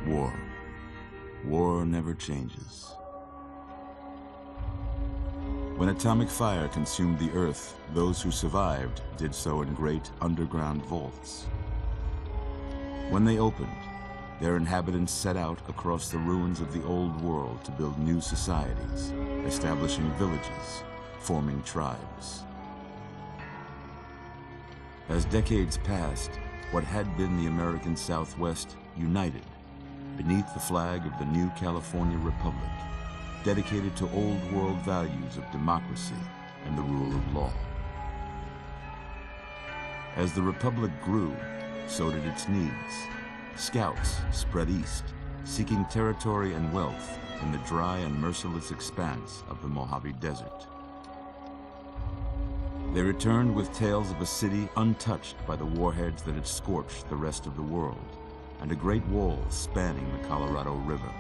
War. War never changes. When atomic fire consumed the Earth, those who survived did so in great underground vaults. When they opened, their inhabitants set out across the ruins of the old world to build new societies, establishing villages, forming tribes. As decades passed, what had been the American Southwest united beneath the flag of the new California Republic, dedicated to old world values of democracy and the rule of law. As the Republic grew, so did its needs. Scouts spread east, seeking territory and wealth in the dry and merciless expanse of the Mojave Desert. They returned with tales of a city untouched by the warheads that had scorched the rest of the world, and a great wall spanning the Colorado River.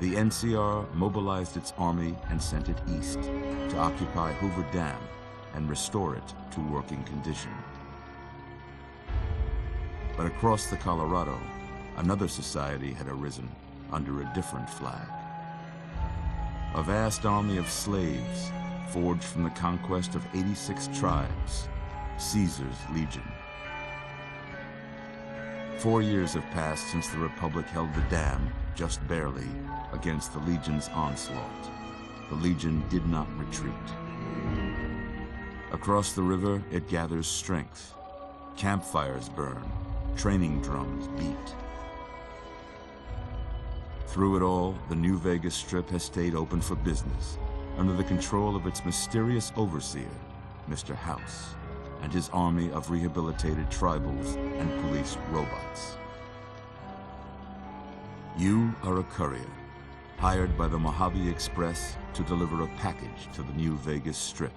The NCR mobilized its army and sent it east to occupy Hoover Dam and restore it to working condition. But across the Colorado, another society had arisen under a different flag. A vast army of slaves forged from the conquest of 86 tribes, Caesar's Legion. 4 years have passed since the Republic held the dam, just barely, against the Legion's onslaught. The Legion did not retreat. Across the river, it gathers strength. Campfires burn, training drums beat. Through it all, the New Vegas Strip has stayed open for business, under the control of its mysterious overseer, Mr. House, and his army of rehabilitated tribals and police robots. You are a courier, hired by the Mojave Express to deliver a package to the New Vegas Strip.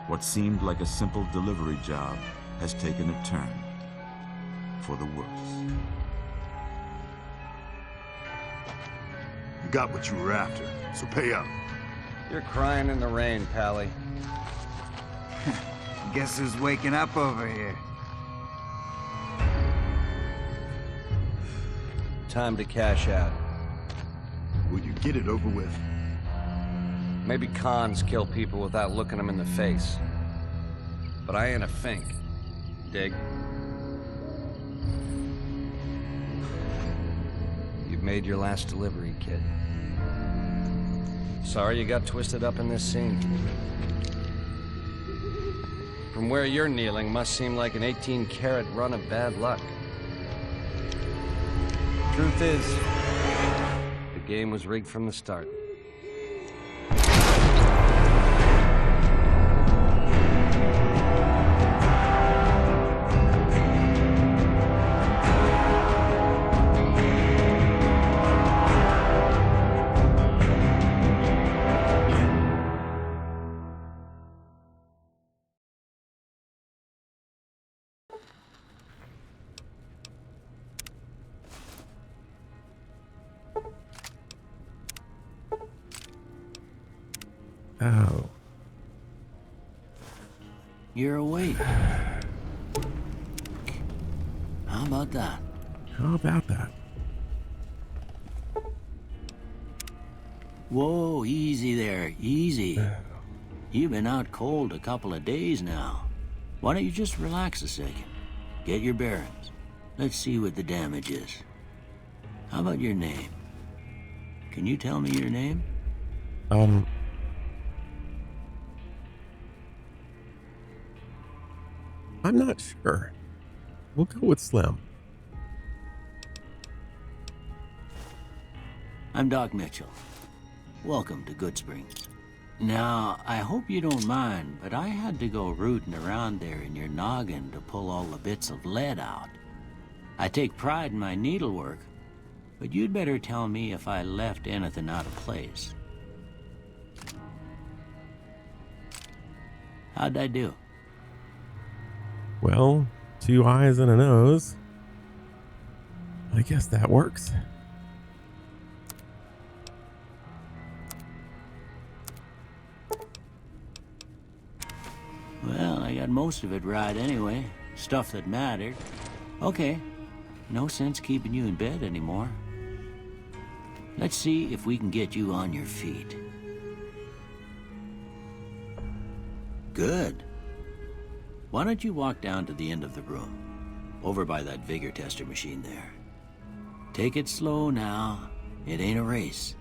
What seemed like a simple delivery job has taken a turn for the worse. You got what you were after, so pay up. You're crying in the rain, Pally. Guess who's waking up over here? Time to cash out. Will you get it over with? Maybe cons kill people without looking them in the face. But I ain't a fink. Dig? You've made your last delivery, kid. Sorry you got twisted up in this scene. From where you're kneeling must seem like an 18-carat run of bad luck. Truth is, the game was rigged from the start. Oh. You're awake. How about that? How about that? Whoa, easy there, easy. You've been out cold a couple of days now. Why don't you just relax a second? Get your bearings. Let's see what the damage is. How about your name? Can you tell me your name? I'm not sure. We'll go with Slim. I'm Doc Mitchell. Welcome to Goodsprings. Now, I hope you don't mind, but I had to go rooting around there in your noggin to pull all the bits of lead out. I take pride in my needlework, but you'd better tell me if I left anything out of place. How'd I do? Well, 2 eyes and a nose. I guess that works. Well, I got most of it right anyway. Stuff that mattered. Okay, No sense keeping you in bed anymore. Let's see if we can get you on your feet. Good. Why don't you walk down to the end of the room, over by that vigor tester machine there. Take it slow now. It ain't a race.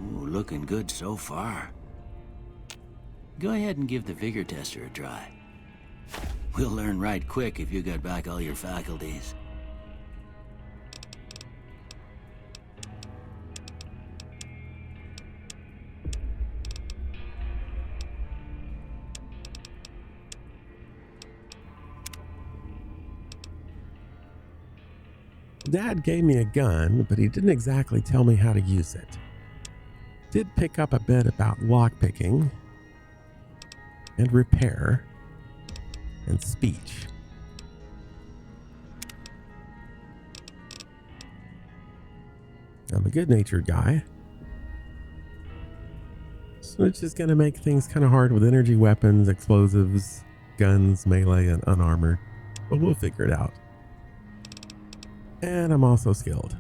Ooh, looking good so far. Go ahead and give the vigor tester a try. We'll learn right quick if you got back all your faculties. Dad gave me a gun, but he didn't exactly tell me how to use it. Did pick up a bit about lockpicking, and repair and speech. I'm a good-natured guy, so it's just going to make things kind of hard with energy weapons, explosives, guns, melee, and unarmored, but we'll figure it out. And I'm also skilled.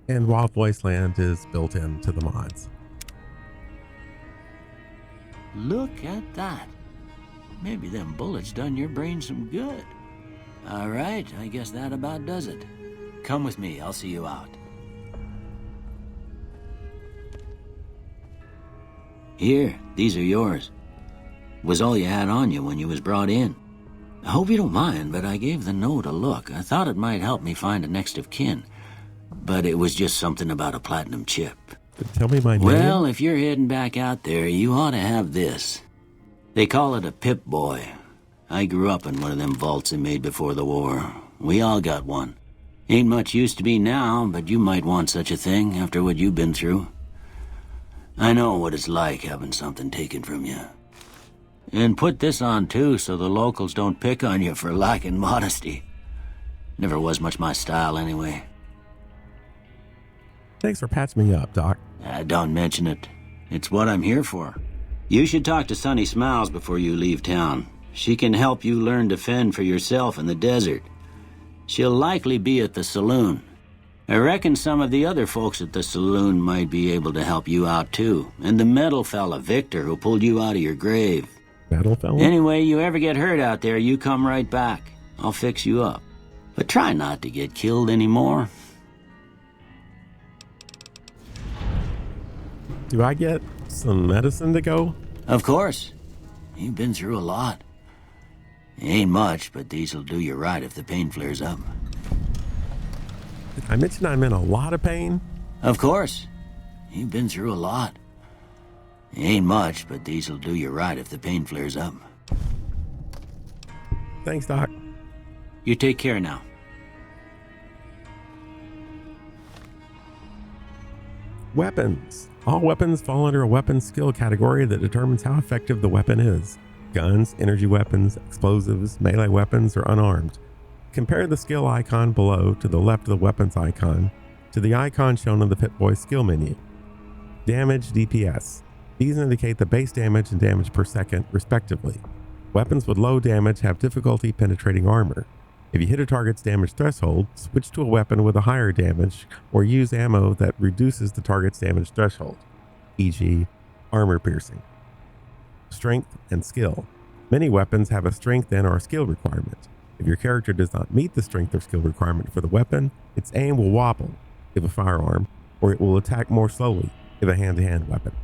And Wild Wasteland is built into the mods. Look at that. Maybe them bullets done your brain some good. All right, I guess that about does it. Come with me, I'll see you out. Here, these are yours. Was all you had on you when you was brought in. I hope you don't mind, but I gave the note a look. I thought it might help me find a next of kin. But it was just something about a platinum chip. Tell me my name. Well, if you're heading back out there, you ought to have this. They call it a Pip-Boy. I grew up in one of them vaults they made before the war. We all got one. Ain't much use to be now, but you might want such a thing after what you've been through. I know what it's like having something taken from you. And put this on, too, so the locals don't pick on you for lacking modesty. Never was much my style, anyway. Thanks for patching me up, Doc. Don't mention it. It's what I'm here for. You should talk to Sunny Smiles before you leave town. She can help you learn to fend for yourself in the desert. She'll likely be at the saloon. I reckon some of the other folks at the saloon might be able to help you out, too. And the metal fella, Victor, who pulled you out of your grave. Metal fella? Anyway, you ever get hurt out there, you come right back. I'll fix you up. But try not to get killed anymore. Do I get some medicine to go? Of course. You've been through a lot. Ain't much, but these'll do you right if the pain flares up. Did I mention I'm in a lot of pain? Of course. You've been through a lot. Ain't much, but these'll do you right if the pain flares up. Thanks, Doc. You take care now. Weapons. All weapons fall under a weapon skill category that determines how effective the weapon is. Guns, energy weapons, explosives, melee weapons, or unarmed. Compare the skill icon below to the left of the weapons icon to the icon shown in the Pip-Boy skill menu. Damage, DPS. These indicate the base damage and damage per second, respectively. Weapons with low damage have difficulty penetrating armor. If you hit a target's damage threshold, switch to a weapon with a higher damage or use ammo that reduces the target's damage threshold, e.g. armor piercing. Strength and skill. Many weapons have a strength and or skill requirement. If your character does not meet the strength or skill requirement for the weapon, its aim will wobble if a firearm, or it will attack more slowly if a hand-to-hand weapon.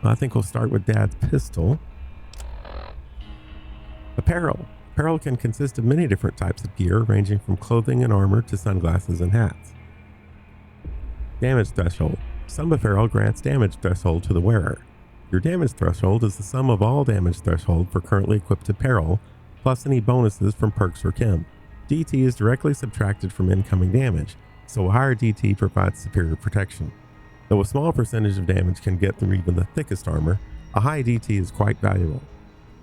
I think we'll start with Dad's pistol. Apparel. Apparel can consist of many different types of gear, ranging from clothing and armor to sunglasses and hats. Damage threshold. Some apparel grants damage threshold to the wearer. Your damage threshold is the sum of all damage threshold for currently equipped apparel, plus any bonuses from perks or chem. DT is directly subtracted from incoming damage, so a higher DT provides superior protection. Though a small percentage of damage can get through even the thickest armor, a high DT is quite valuable.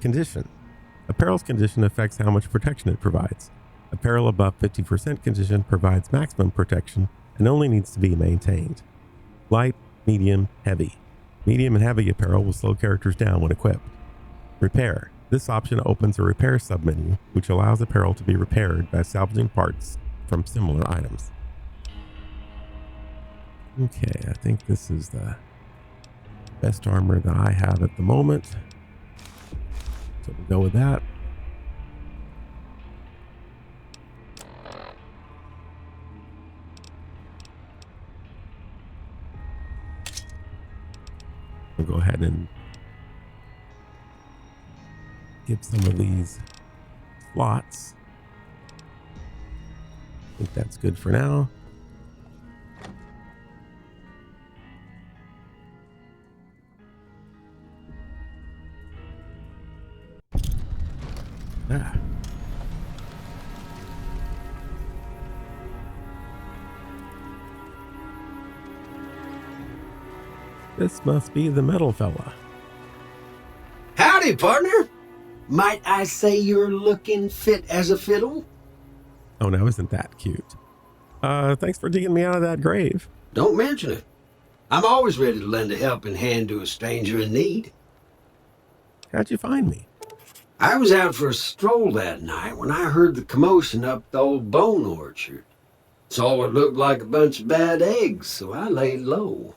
Condition. Apparel's condition affects how much protection it provides. Apparel above 50% condition provides maximum protection and only needs to be maintained. Light, medium, heavy. Medium and heavy apparel will slow characters down when equipped. Repair. This option opens a repair submenu, which allows apparel to be repaired by salvaging parts from similar items. Okay, I think this is the best armor that I have at the moment. So we'll go with that. We'll go ahead and give some of these slots. I think that's good for now. This must be the metal fella. Howdy, partner. Might I say you're looking fit as a fiddle? Oh, now isn't that cute? Thanks for digging me out of that grave. Don't mention it. I'm always ready to lend a helping hand to a stranger in need. How'd you find me? I was out for a stroll that night when I heard the commotion up the old bone orchard. Saw what looked like a bunch of bad eggs, so I laid low.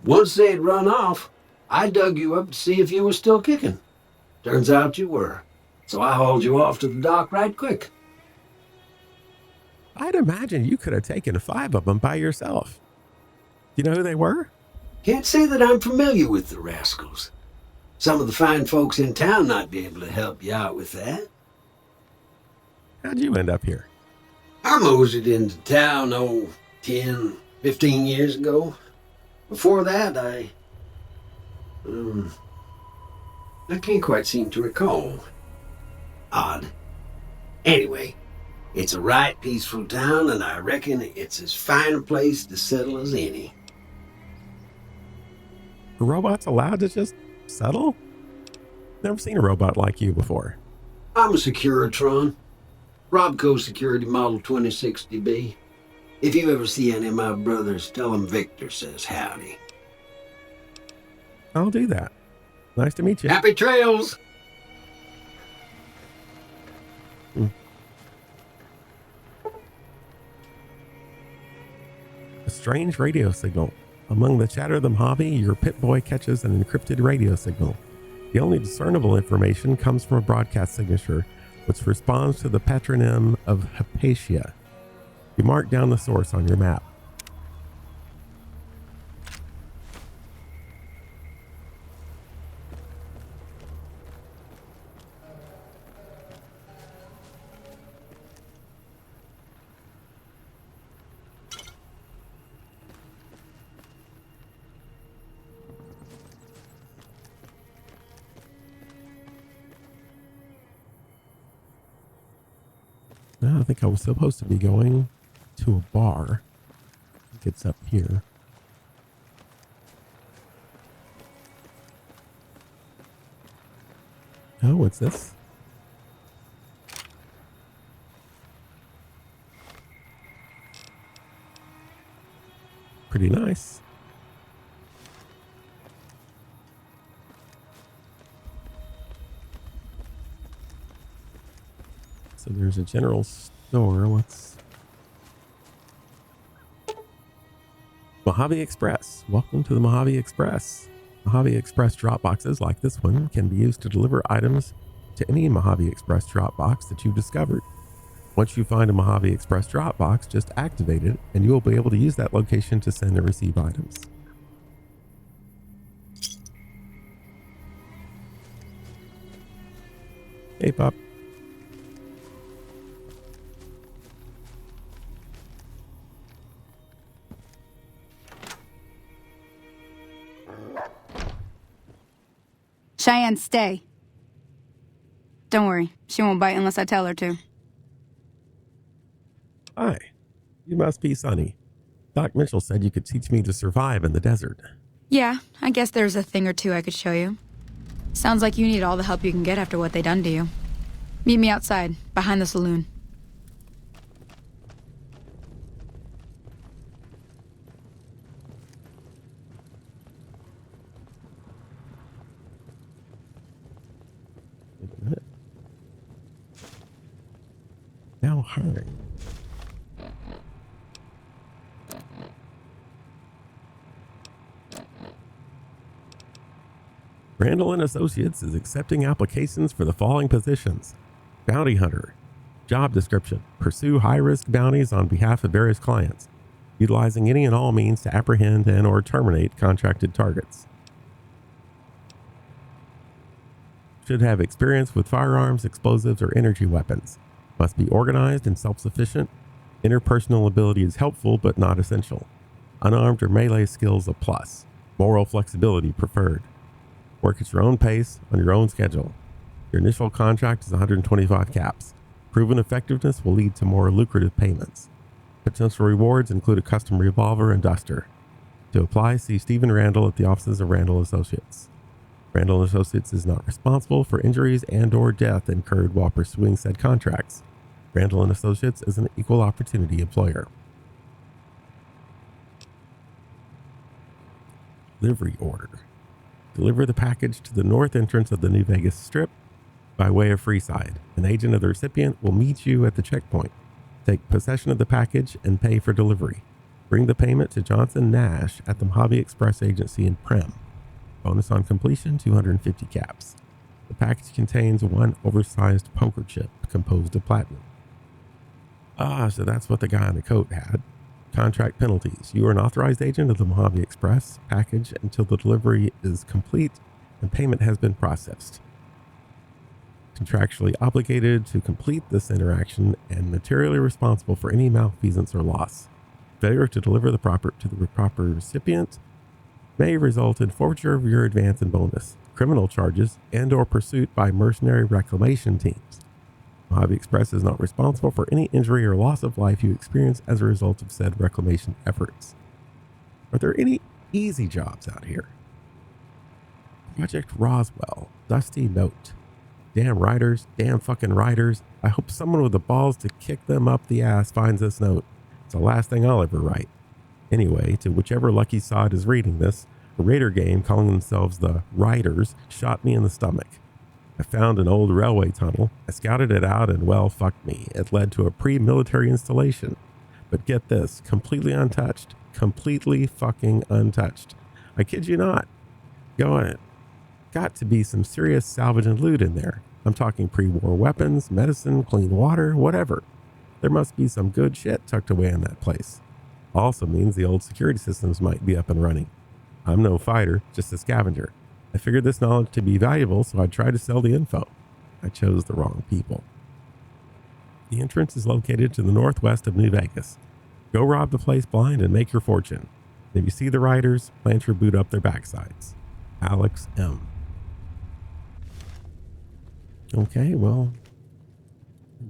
Once they had run off, I dug you up to see if you were still kicking. Turns out you were, so I hauled you off to the dock right quick. I'd imagine you could have taken 5 of them by yourself. Do you know who they were? Can't say that I'm familiar with the rascals. Some of the fine folks in town might be able to help you out with that. How'd you end up here? I moseyed into town, 10, 15 years ago. Before that, I can't quite seem to recall. Odd. Anyway, it's a right peaceful town, and I reckon it's as fine a place to settle as any. Are robots allowed to just settle? Never seen a robot like you before. I'm a Securitron. Robco Security Model 2060B. If you ever see any of my brothers, tell them Victor says howdy. I'll do that. Nice to meet you. Happy trails! A strange radio signal. Among the chatter of the Mojave, your pit boy catches an encrypted radio signal. The only discernible information comes from a broadcast signature, which responds to the patronym of Hypatia. You mark down the source on your map. I think I was supposed to be going to a bar. I think it's up here. Oh, what's this? Pretty nice. So there's a general store. Mojave Express. Welcome to the Mojave Express. Mojave Express drop boxes like this one can be used to deliver items to any Mojave Express drop box that you've discovered. Once you find a Mojave Express drop box, just activate it and you will be able to use that location to send and receive items. Hey, Pop. Cheyenne, stay. Don't worry, she won't bite unless I tell her to. Hi, you must be Sunny. Doc Mitchell said you could teach me to survive in the desert. Yeah, I guess there's a thing or two I could show you. Sounds like you need all the help you can get after what they done to you. Meet me outside, behind the saloon. Wait a minute. Now hurry. Randall and Associates is accepting applications for the following positions: Bounty Hunter. Job description: pursue high-risk bounties on behalf of various clients, utilizing any and all means to apprehend and/or terminate contracted targets. Should have experience with firearms, explosives, or energy weapons. Must be organized and self-sufficient. Interpersonal ability is helpful but not essential. Unarmed or melee skills a plus. Moral flexibility preferred. Work at your own pace, on your own schedule. Your initial contract is 125 caps. Proven effectiveness will lead to more lucrative payments. Potential rewards include a custom revolver and duster. To apply, see Stephen Randall at the offices of Randall Associates. Randall Associates is not responsible for injuries and/or death incurred while pursuing said contracts. Randall and Associates is an equal opportunity employer. Delivery order. Deliver the package to the north entrance of the New Vegas Strip by way of Freeside. An agent of the recipient will meet you at the checkpoint. Take possession of the package and pay for delivery. Bring the payment to Johnson Nash at the Mojave Express Agency in Prem. Bonus on completion, 250 caps. The package contains one oversized poker chip composed of platinum. So that's what the guy in the coat had. Contract penalties. You are an authorized agent of the Mojave Express package until the delivery is complete and payment has been processed. Contractually obligated to complete this interaction and materially responsible for any malfeasance or loss. Failure to deliver the proper recipient may result in forfeiture of your advance and bonus, criminal charges, and/or pursuit by mercenary reclamation teams. Mojave Express is not responsible for any injury or loss of life you experience as a result of said reclamation efforts. Are there any easy jobs out here? Project Roswell, Dusty Note. Damn writers, damn fucking writers. I hope someone with the balls to kick them up the ass finds this note. It's the last thing I'll ever write. Anyway, to whichever lucky sod is reading this, a Raider game calling themselves the Riders shot me in the stomach. I found an old railway tunnel. I scouted it out and, well, fuck me. It led to a pre-military installation. But get this, completely untouched. Completely fucking untouched. I kid you not. Got to be some serious salvage and loot in there. I'm talking pre-war weapons, medicine, clean water, whatever. There must be some good shit tucked away in that place. Also means the old security systems might be up and running. I'm no fighter, just a scavenger. I figured this knowledge to be valuable, so I'd try to sell the info. I chose the wrong people. The entrance is located to the northwest of New Vegas. Go rob the place blind and make your fortune. If you see the riders, plant your boot up their backsides. Alex M. Okay, well,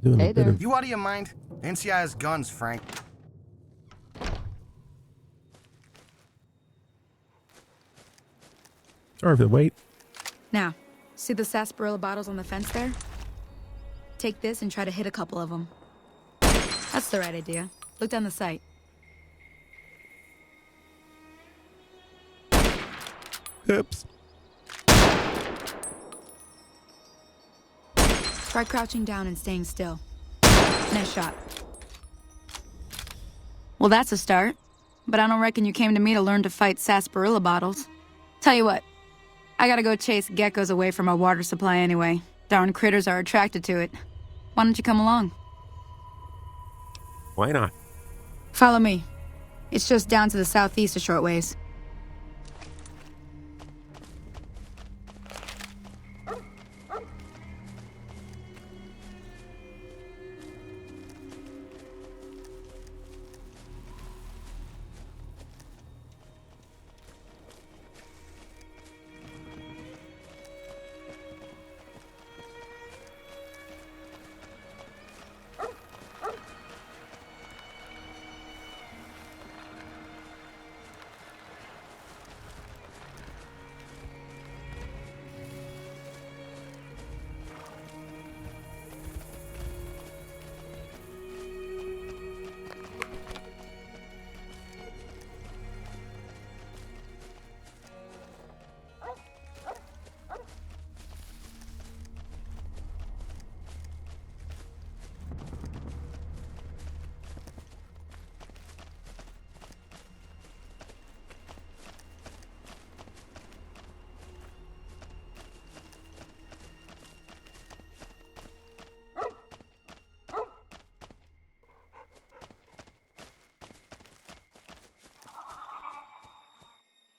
doing a bit of... You out of your mind? NCI has guns, Frank. Sorry for the wait. Now, see the sarsaparilla bottles on the fence there? Take this and try to hit a couple of them. That's the right idea. Look down the sight. Oops. Try crouching down and staying still. Nice shot. Well, that's a start. But I don't reckon you came to me to learn to fight sarsaparilla bottles. Tell you what, I gotta go chase geckos away from our water supply anyway. Darn critters are attracted to it. Why don't you come along? Why not? Follow me. It's just down to the southeast a short ways.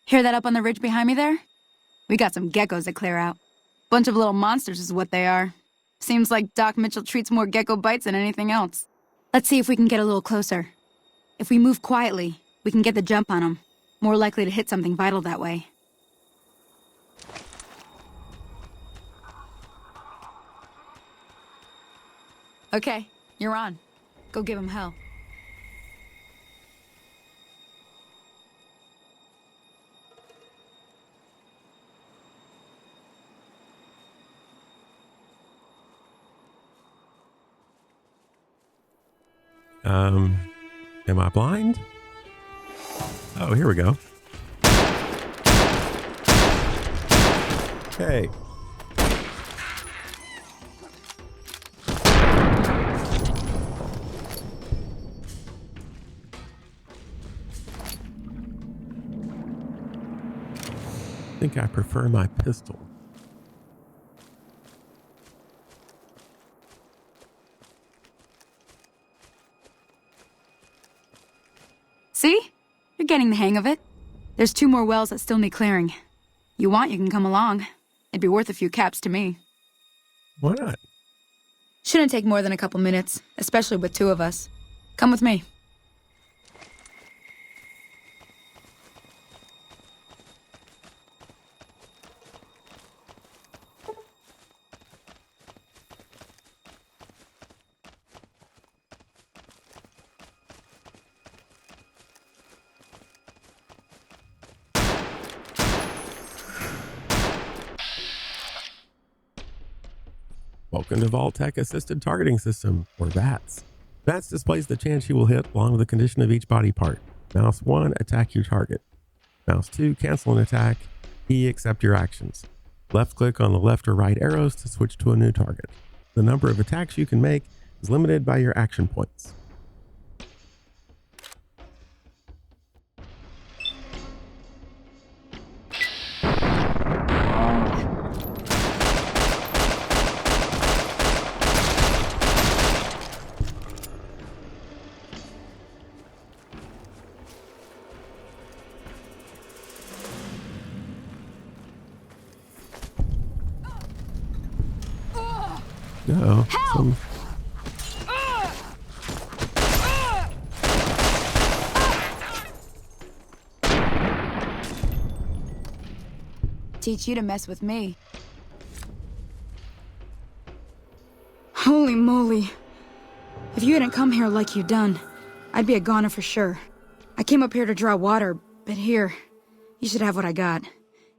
Hear that up on the ridge behind me there? We got some geckos to clear out. Bunch of little monsters is what they are. Seems like Doc Mitchell treats more gecko bites than anything else. Let's see if we can get a little closer. If we move quietly, we can get the jump on them. More likely to hit something vital that way. Okay, you're on. Go give him hell. Am I blind? Oh, here we go. Hey. I think I prefer my pistol. See? You're getting the hang of it. There's 2 more wells that still need clearing. You want, you can come along. It'd be worth a few caps to me. Why not? Shouldn't take more than a couple minutes, especially with 2 of us. Come with me. Welcome to Vault-Tec Assisted Targeting System, or VATS. VATS displays the chance you will hit along with the condition of each body part. Mouse 1, attack your target. Mouse 2, cancel an attack. E, accept your actions. Left click on the left or right arrows to switch to a new target. The number of attacks you can make is limited by your action points. No. Teach you to mess with me. Holy moly. If you hadn't come here like you done, I'd be a goner for sure. I came up here to draw water, but here, you should have what I got.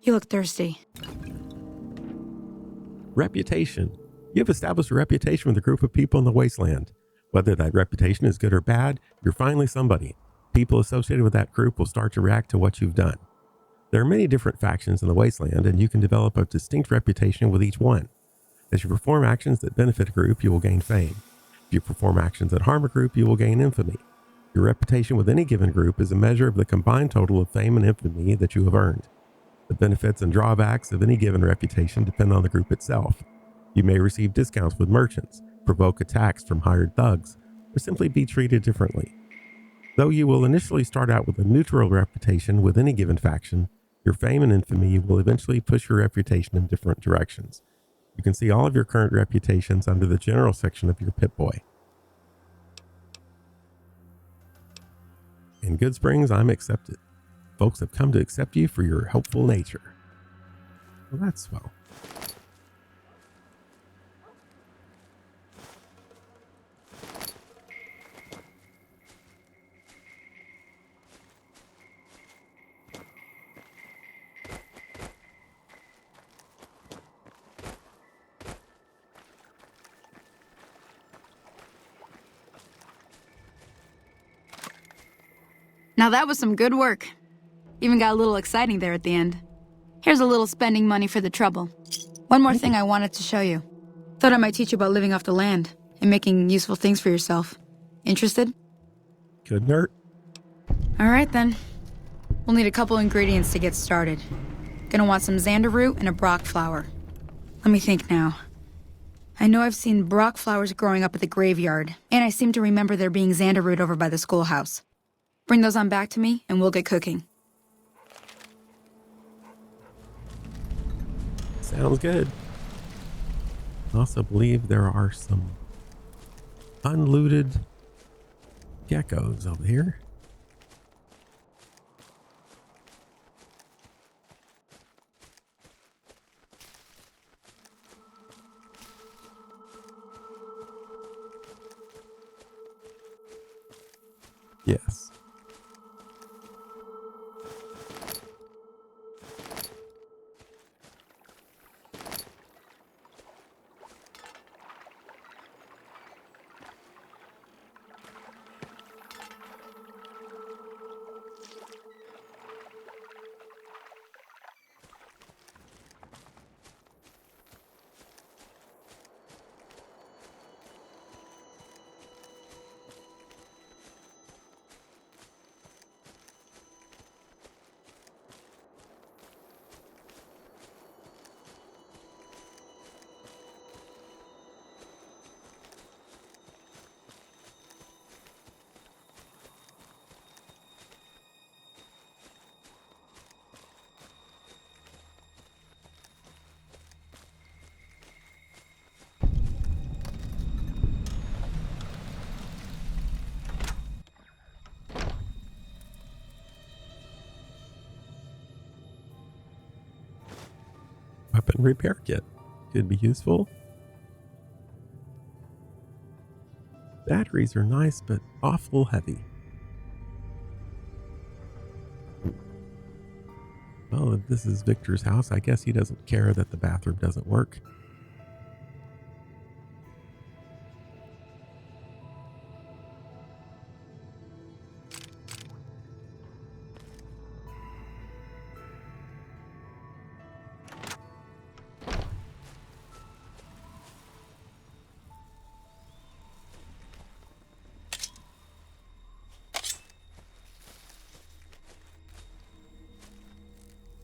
You look thirsty. Reputation. You have established a reputation with a group of people in the wasteland. Whether that reputation is good or bad, you're finally somebody. People associated with that group will start to react to what you've done. There are many different factions in the wasteland, and you can develop a distinct reputation with each one. As you perform actions that benefit a group, you will gain fame. If you perform actions that harm a group, you will gain infamy. Your reputation with any given group is a measure of the combined total of fame and infamy that you have earned. The benefits and drawbacks of any given reputation depend on the group itself. You may receive discounts with merchants, provoke attacks from hired thugs, or simply be treated differently. Though you will initially start out with a neutral reputation with any given faction, your fame and infamy will eventually push your reputation in different directions. You can see all of your current reputations under the general section of your Pip-Boy. In Goodsprings, I'm accepted. Folks have come to accept you for your helpful nature. Well, that's swell. Now that was some good work. Even got a little exciting there at the end. Here's a little spending money for the trouble. One more thing I wanted to show you. Thought I might teach you about living off the land and making useful things for yourself. Interested? Good nerd. All right then. We'll need a couple ingredients to get started. Gonna want some xander root and a brock flower. Let me think now. I know I've seen brock flowers growing up at the graveyard, and I seem to remember there being xander root over by the schoolhouse. Bring those on back to me, and we'll get cooking. Sounds good. I also believe there are some unlooted geckos over here. Yes. weapon repair kit. Could be useful. Batteries are nice, but awful heavy. Well, if this is Victor's house, I guess he doesn't care that the bathroom doesn't work.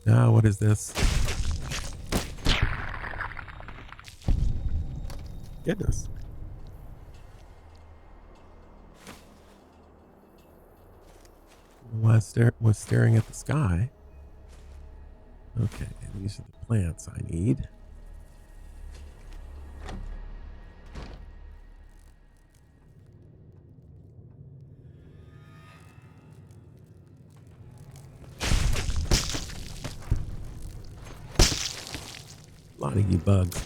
Now, what is this? Goodness. Was staring at the sky. Okay, these are the plants I need. A lot of you bugs.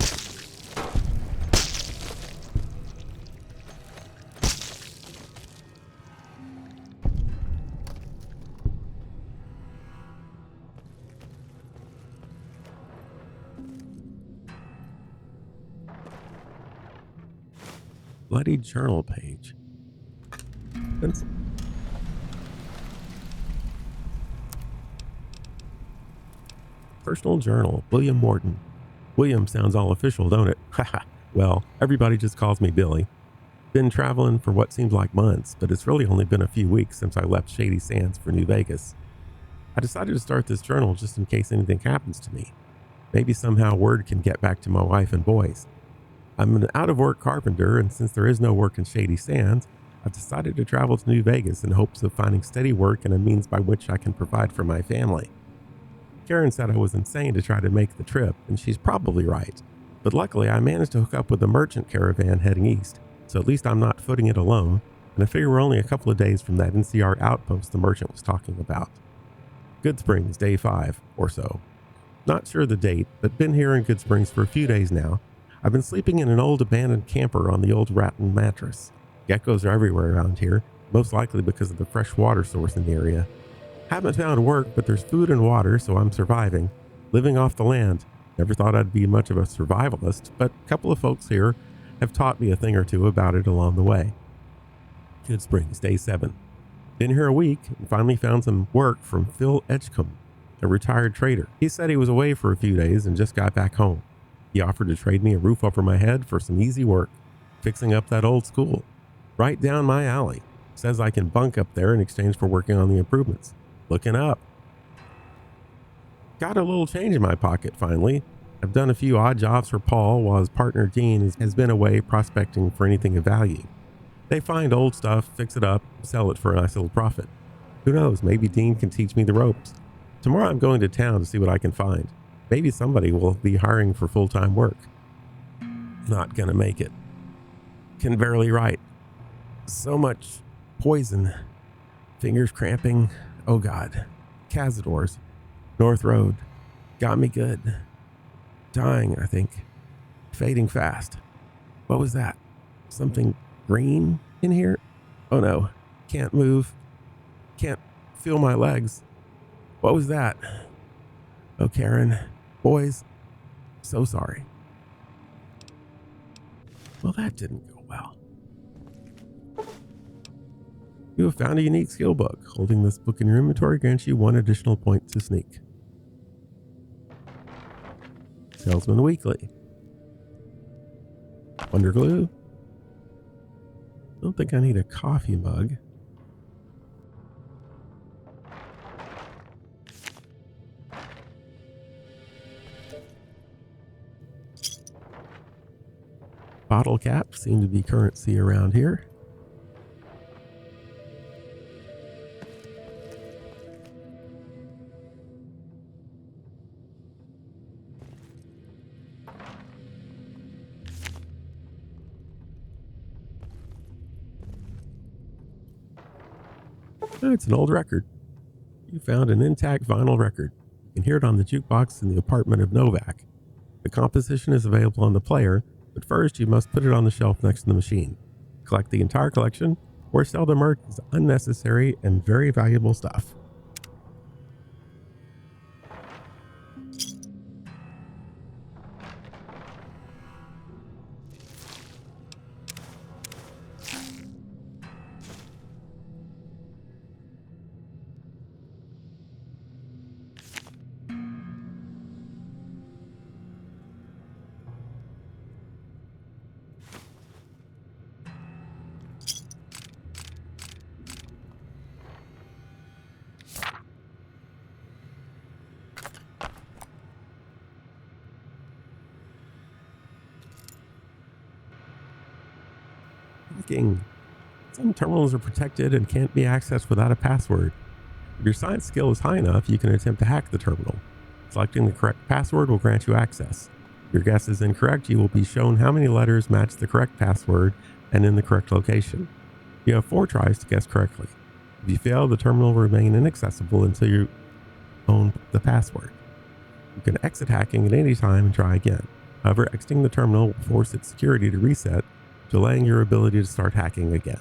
Bloody journal page. Pencil. Personal journal, William Morton. William sounds all official, don't it? Haha. Well, everybody just calls me Billy. Been traveling for what seems like months, but it's really only been a few weeks since I left Shady Sands for New Vegas. I decided to start this journal just in case anything happens to me. Maybe somehow word can get back to my wife and boys. I'm an out-of-work carpenter, and since there is no work in Shady Sands, I've decided to travel to New Vegas in hopes of finding steady work and a means by which I can provide for my family. Karen said I was insane to try to make the trip, and she's probably right. But luckily, I managed to hook up with a merchant caravan heading east, so at least I'm not footing it alone, and I figure we're only a couple of days from that NCR outpost the merchant was talking about. Goodsprings, day 5 or so. Not sure the date, but been here in Goodsprings for a few days now. I've been sleeping in an old abandoned camper on the old rattan mattress. Geckos are everywhere around here, most likely because of the fresh water source in the area. Haven't found work, but there's food and water, so I'm surviving. Living off the land. Never thought I'd be much of a survivalist, but a couple of folks here have taught me a thing or two about it along the way. Goodsprings, day 7. Been here a week and finally found some work from Phil Edgecombe, a retired trader. He said he was away for a few days and just got back home. He offered to trade me a roof over my head for some easy work, fixing up that old school. Right down my alley. Says I can bunk up there in exchange for working on the improvements. Looking up. Got a little change in my pocket finally. I've done a few odd jobs for Paul while his partner Dean has been away prospecting for anything of value. They find old stuff, fix it up, sell it for a nice little profit. Who knows, maybe Dean can teach me the ropes. Tomorrow I'm going to town to see what I can find. Maybe somebody will be hiring for full-time work. Not gonna make it. Can barely write. So much poison. Fingers cramping. Oh God. Cazadors. North Road. Got me good. Dying, I think. Fading fast. What was that? Something green in here? Oh no. Can't move. Can't feel my legs. What was that? Oh, Karen. Boys. So sorry. Well, that didn't go well. You have found a unique skill book. Holding this book in your inventory grants you 1 additional point to sneak. Salesman Weekly. Wonder Glue. Don't think I need a coffee mug. Bottle caps seem to be currency around here. Oh, it's an old record. You found an intact vinyl record. You can hear it on the jukebox in the apartment of Novak. The composition is available on the player, but first you must put it on the shelf next to the machine. Collect the entire collection, or sell the merch as unnecessary and very valuable stuff. Hacking. Some terminals are protected and can't be accessed without a password. If your science skill is high enough, you can attempt to hack the terminal. Selecting the correct password will grant you access. If your guess is incorrect, you will be shown how many letters match the correct password and in the correct location. You have 4 tries to guess correctly. If you fail, the terminal will remain inaccessible until you own the password. You can exit hacking at any time and try again. However, exiting the terminal will force its security to reset, delaying your ability to start hacking again.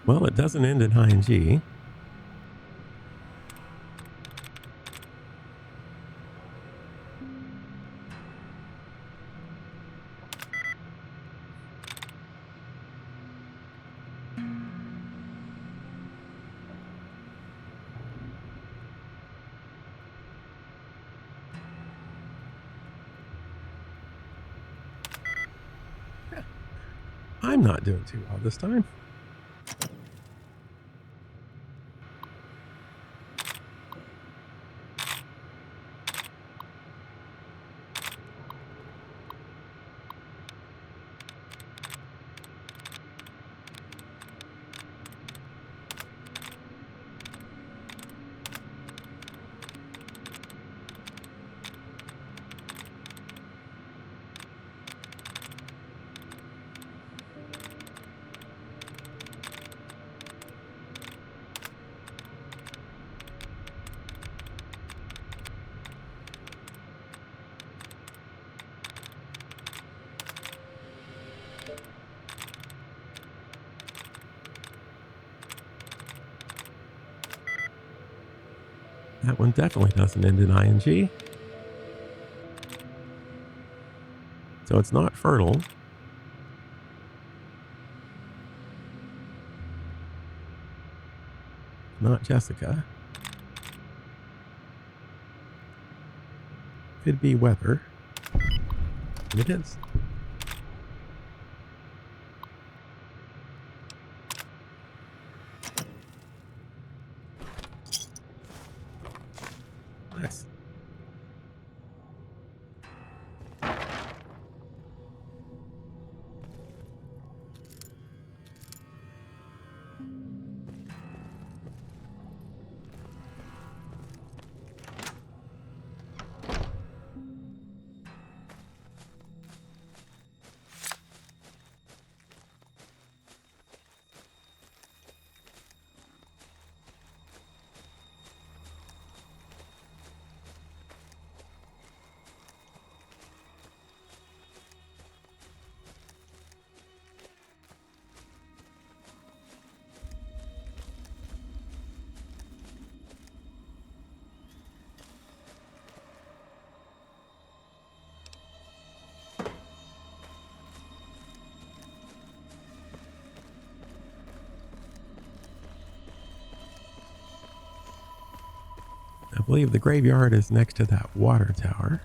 Well, it doesn't end in ing. I'm not doing too well this time. That one definitely doesn't end in ing. So it's not fertile. Not Jessica. Could be weather. And it is. Nice. believe the graveyard is next to that water tower.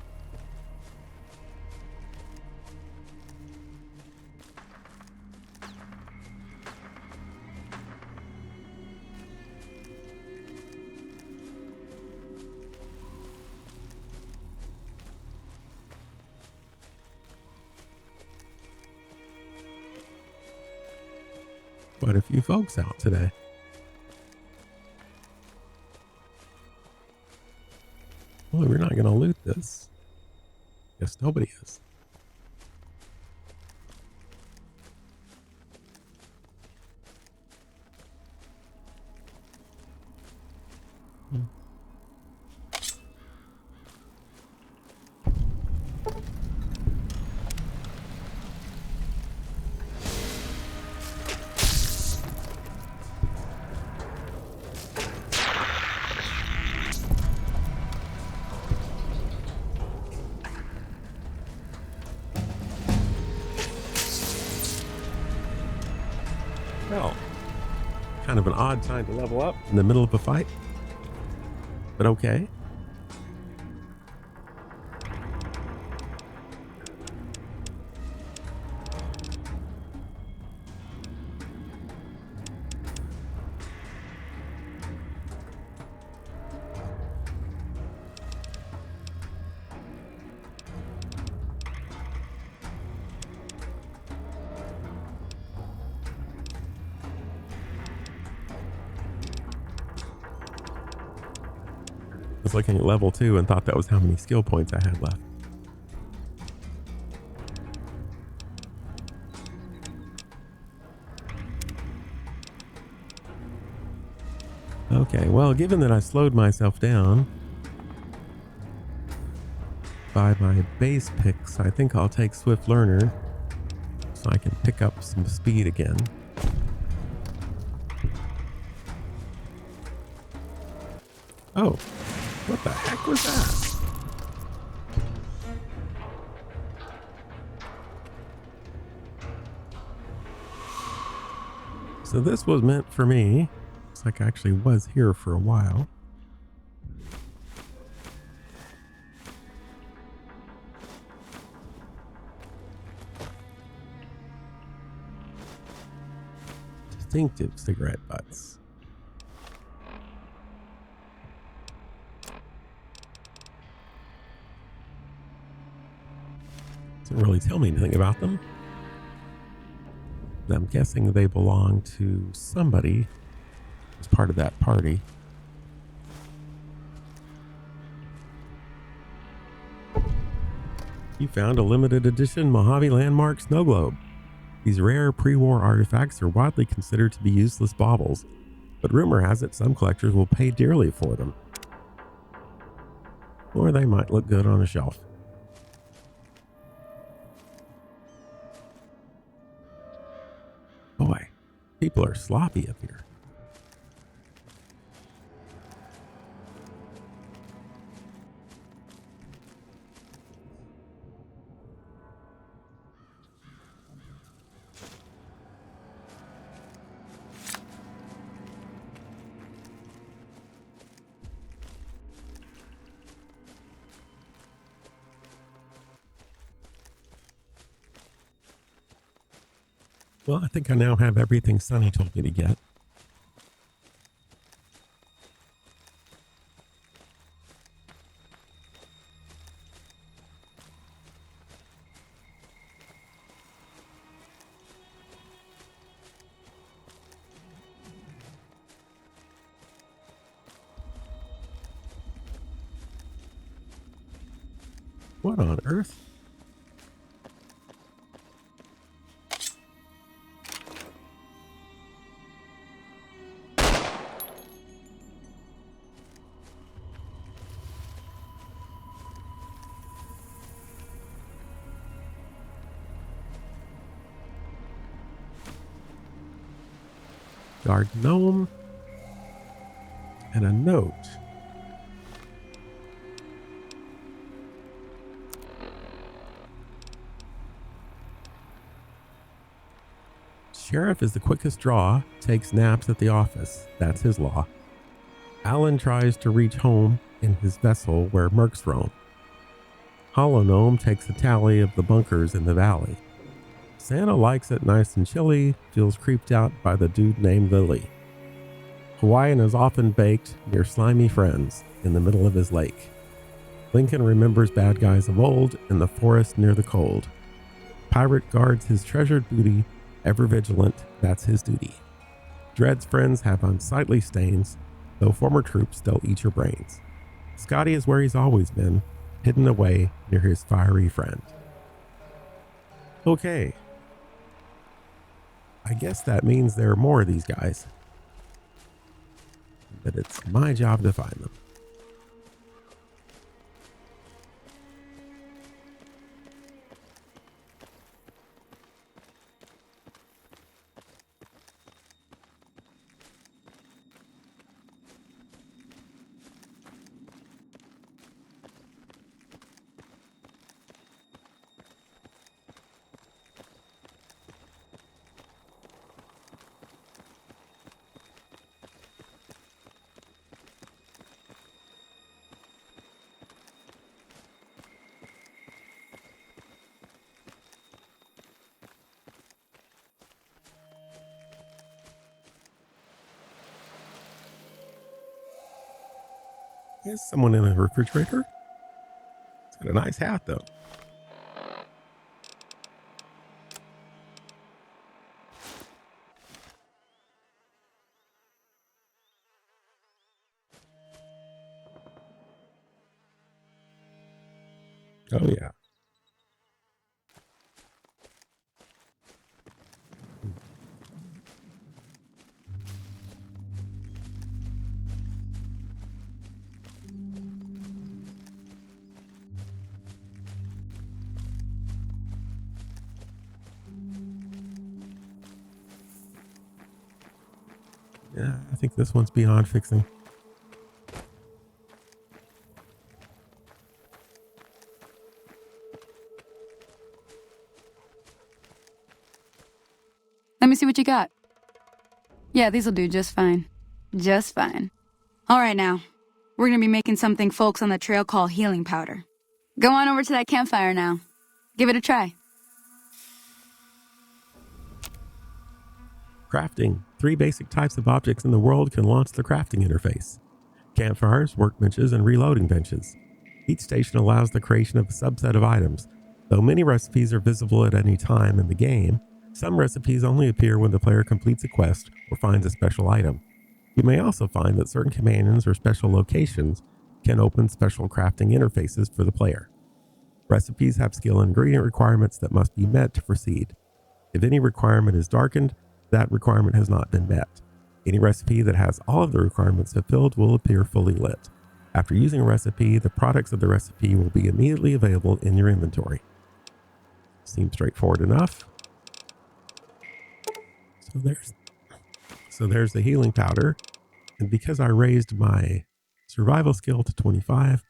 Quite a few folks out today. Well, we're not going to loot this. Guess nobody is. Well, kind of an odd time to level up in the middle of a fight, but okay. I was looking at level 2 and thought that was how many skill points I had left. Okay, well, given that I slowed myself down by my base picks, I think I'll take Swift Learner so I can pick up some speed again. Oh, what the heck was that? So this was meant for me. Looks like I actually was here for a while. Distinctive cigarette butts. Doesn't really tell me anything about them. I'm guessing they belong to somebody as part of that party. You found a limited edition Mojave Landmark snow globe. These rare pre-war artifacts are widely considered to be useless baubles, but rumor has it some collectors will pay dearly for them. Or they might look good on a shelf. Boy, people are sloppy up here. Well, I think I now have everything Sonny told me to get. What on earth? Guard gnome and a note. Sheriff is the quickest draw, takes naps at the office. That's his law. Alan tries to reach home in his vessel where mercs roam. Hollow Gnome takes a tally of the bunkers in the valley. Santa likes it nice and chilly, feels creeped out by the dude named Lily. Hawaiian is often baked near slimy friends in the middle of his lake. Lincoln remembers bad guys of old in the forest near the cold. Pirate guards his treasured booty, ever vigilant, that's his duty. Dred's friends have unsightly stains, though former troops don't eat your brains. Scotty is where he's always been, hidden away near his fiery friend. Okay. I guess that means there are more of these guys. But it's my job to find them. There's someone in a refrigerator. It's got a nice hat, though. Oh, yeah. Yeah, I think this one's beyond fixing. Let me see what you got. Yeah, these'll do just fine. Just fine. All right, now. We're gonna be making something folks on the trail call healing powder. Go on over to that campfire now. Give it a try. Crafting. 3 basic types of objects in the world can launch the crafting interface. Campfires, workbenches, and reloading benches. Each station allows the creation of a subset of items. Though many recipes are visible at any time in the game, some recipes only appear when the player completes a quest or finds a special item. You may also find that certain companions or special locations can open special crafting interfaces for the player. Recipes have skill and ingredient requirements that must be met to proceed. If any requirement is darkened, that requirement has not been met. Any recipe that has all of the requirements fulfilled will appear fully lit. After using a recipe, the products of the recipe will be immediately available in your inventory. Seems straightforward enough. So there's the healing powder. And because I raised my survival skill to 25,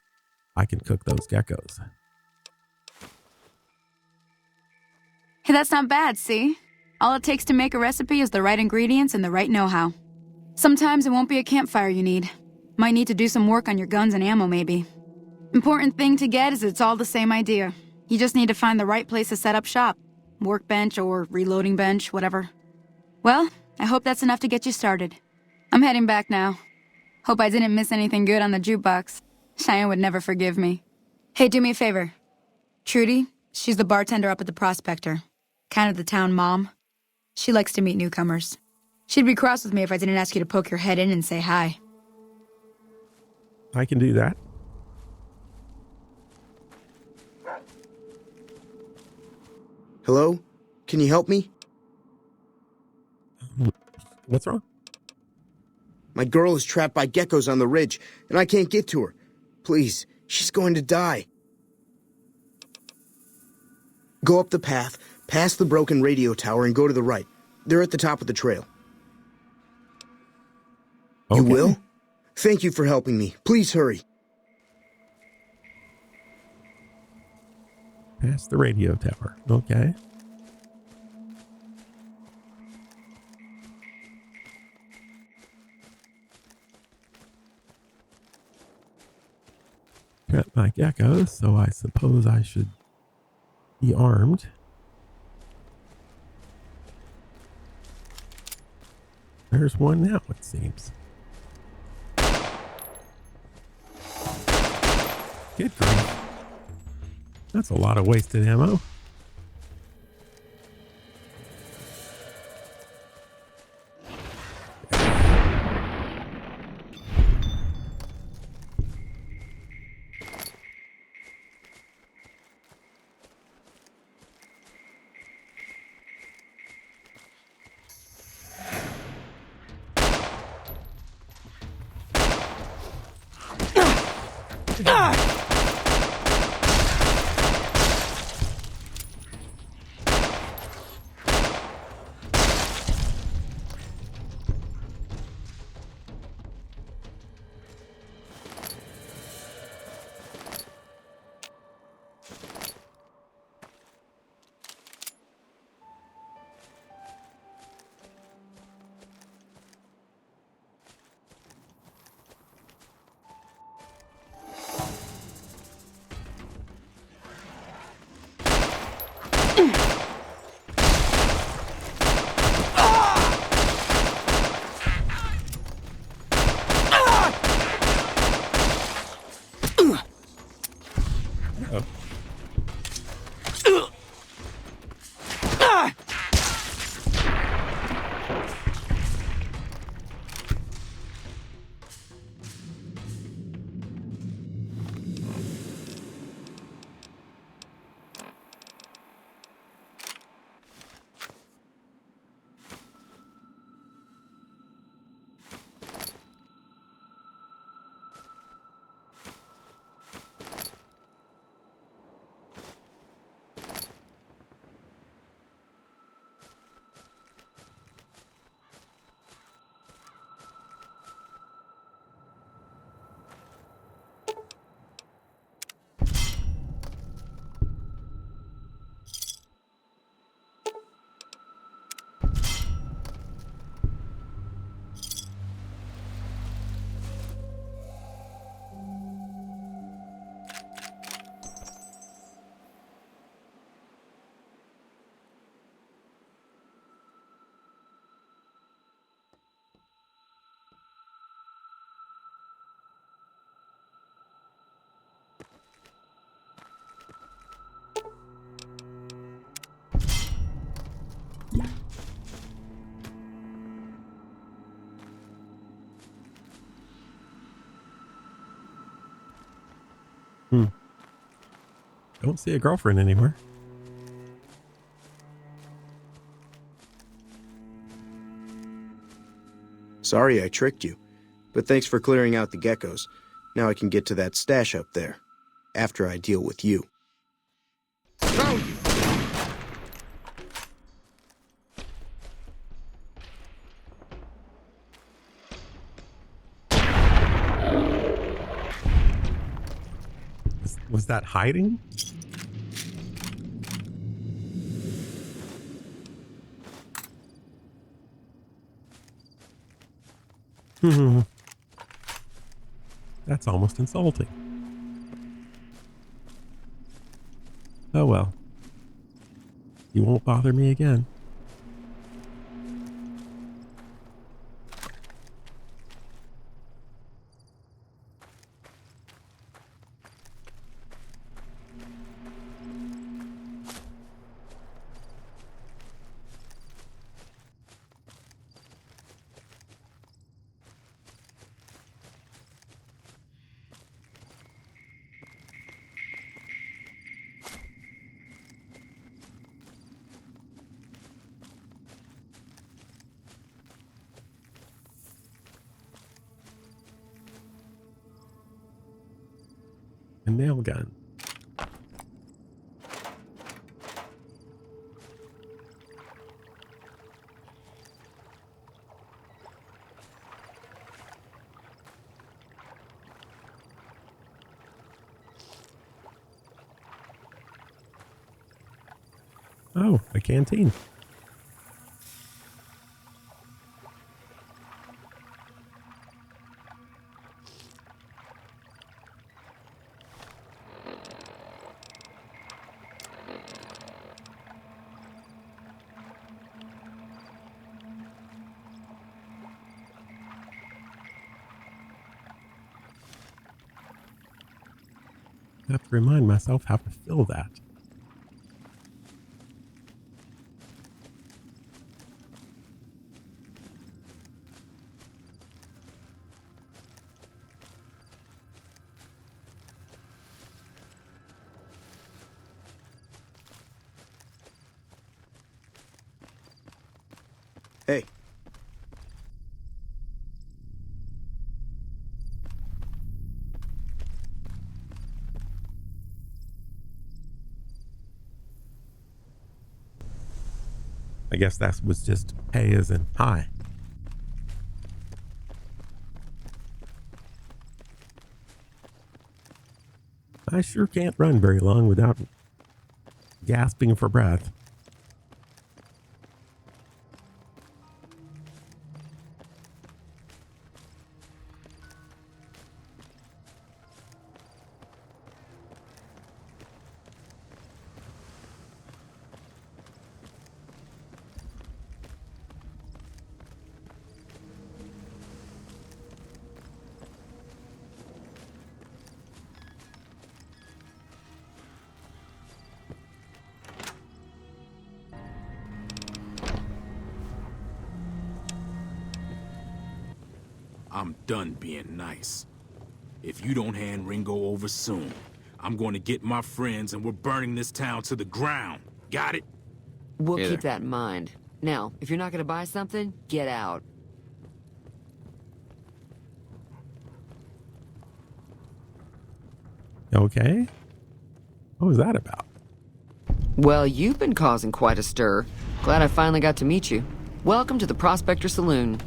I can cook those geckos. Hey, that's not bad, see? All it takes to make a recipe is the right ingredients and the right know-how. Sometimes it won't be a campfire you need. Might need to do some work on your guns and ammo, maybe. Important thing to get is it's all the same idea. You just need to find the right place to set up shop. Workbench or reloading bench, whatever. Well, I hope that's enough to get you started. I'm heading back now. Hope I didn't miss anything good on the jukebox. Cheyenne would never forgive me. Hey, do me a favor. Trudy, she's the bartender up at the Prospector. Kind of the town mom. She likes to meet newcomers. She'd be cross with me if I didn't ask you to poke your head in and say hi. I can do that. Hello? Can you help me? What's wrong? My girl is trapped by geckos on the ridge, and I can't get to her. Please, she's going to die. Go up the path, past the broken radio tower, and go to the right. They're at the top of the trail. Okay. You will? Thank you for helping me. Please hurry. Past the radio tower. Okay. Got my geckos, so I suppose I should be armed. There's one now, it seems. Good grief. That's a lot of wasted ammo. Don't see a girlfriend anywhere. Sorry I tricked you, but thanks for clearing out the geckos. Now I can get to that stash up there, after I deal with you. Was that hiding? That's almost insulting. Oh well. You won't bother me again. A nail gun. Oh, a canteen. I have to remind myself how to fill that. Hey. I guess that was just hey as in hi. I sure can't run very long without gasping for breath. I'm done being nice. If you don't hand Ringo over soon, I'm going to get my friends and we're burning this town to the ground. Got it? We'll keep that in mind. Now, if you're not going to buy something, get out. Okay. What was that about? Well, you've been causing quite a stir. Glad I finally got to meet you. Welcome to the Prospector Saloon.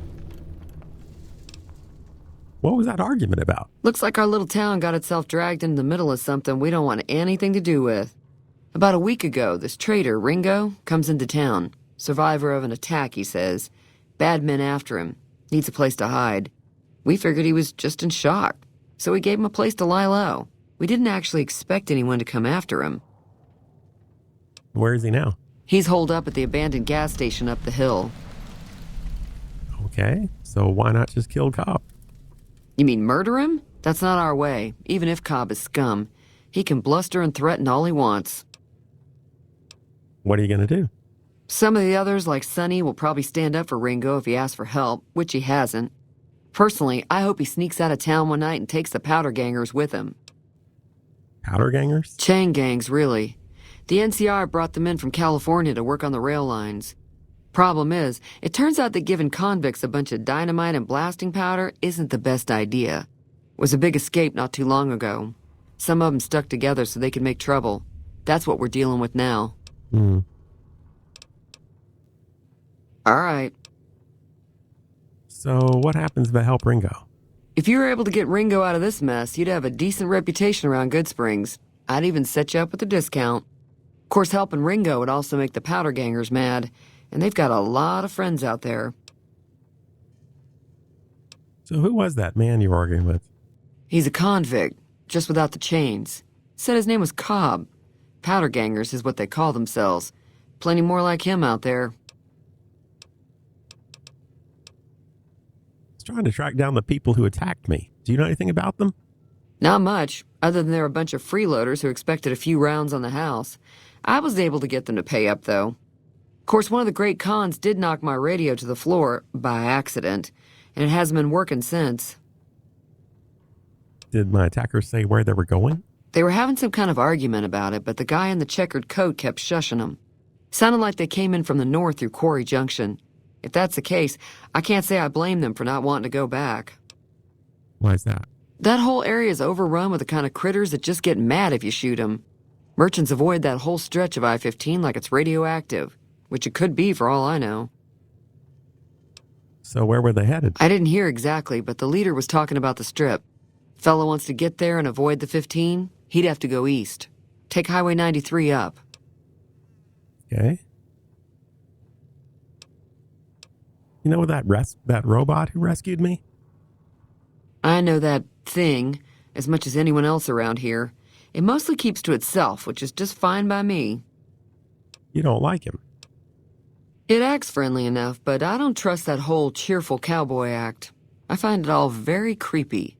What was that argument about? Looks like our little town got itself dragged into the middle of something we don't want anything to do with. About a week ago, this traitor, Ringo, comes into town. Survivor of an attack, he says. Bad men after him. Needs a place to hide. We figured he was just in shock, so we gave him a place to lie low. We didn't actually expect anyone to come after him. Where is he now? He's holed up at the abandoned gas station up the hill. Okay, so why not just kill Cobb? You mean murder him? That's not our way, even if Cobb is scum. He can bluster and threaten all he wants. What are you going to do? Some of the others, like Sonny, will probably stand up for Ringo if he asks for help, which he hasn't. Personally, I hope he sneaks out of town one night and takes the powder gangers with him. Powder gangers? Chain gangs, really. The NCR brought them in from California to work on the rail lines. Problem is, it turns out that giving convicts a bunch of dynamite and blasting powder isn't the best idea. It was a big escape not too long ago. Some of them stuck together so they could make trouble. That's what we're dealing with now. Hmm. All right. So what happens if I help Ringo? If you were able to get Ringo out of this mess, you'd have a decent reputation around Goodsprings. I'd even set you up with a discount. Of course, helping Ringo would also make the powder gangers mad, and they've got a lot of friends out there. So who was that man you were arguing with? He's a convict, just without the chains. Said his name was Cobb. Powder gangers is what they call themselves. Plenty more like him out there. I was trying to track down the people who attacked me. Do you know anything about them? Not much, other than they're a bunch of freeloaders who expected a few rounds on the house. I was able to get them to pay up, though. Of course, one of the great cons did knock my radio to the floor, by accident, and it hasn't been working since. Did my attackers say where they were going? They were having some kind of argument about it, but the guy in the checkered coat kept shushing them. Sounded like they came in from the north through Quarry Junction. If that's the case, I can't say I blame them for not wanting to go back. Why is that? That whole area is overrun with the kind of critters that just get mad if you shoot them. Merchants avoid that whole stretch of I-15 like it's radioactive, which it could be for all I know. So where were they headed? I didn't hear exactly, but the leader was talking about the strip. Fellow wants to get there and avoid the 15, he'd have to go east. Take Highway 93 up. Okay. You know that robot who rescued me? I know that thing as much as anyone else around here. It mostly keeps to itself, which is just fine by me. You don't like him? It acts friendly enough, but I don't trust that whole cheerful cowboy act. I find it all very creepy.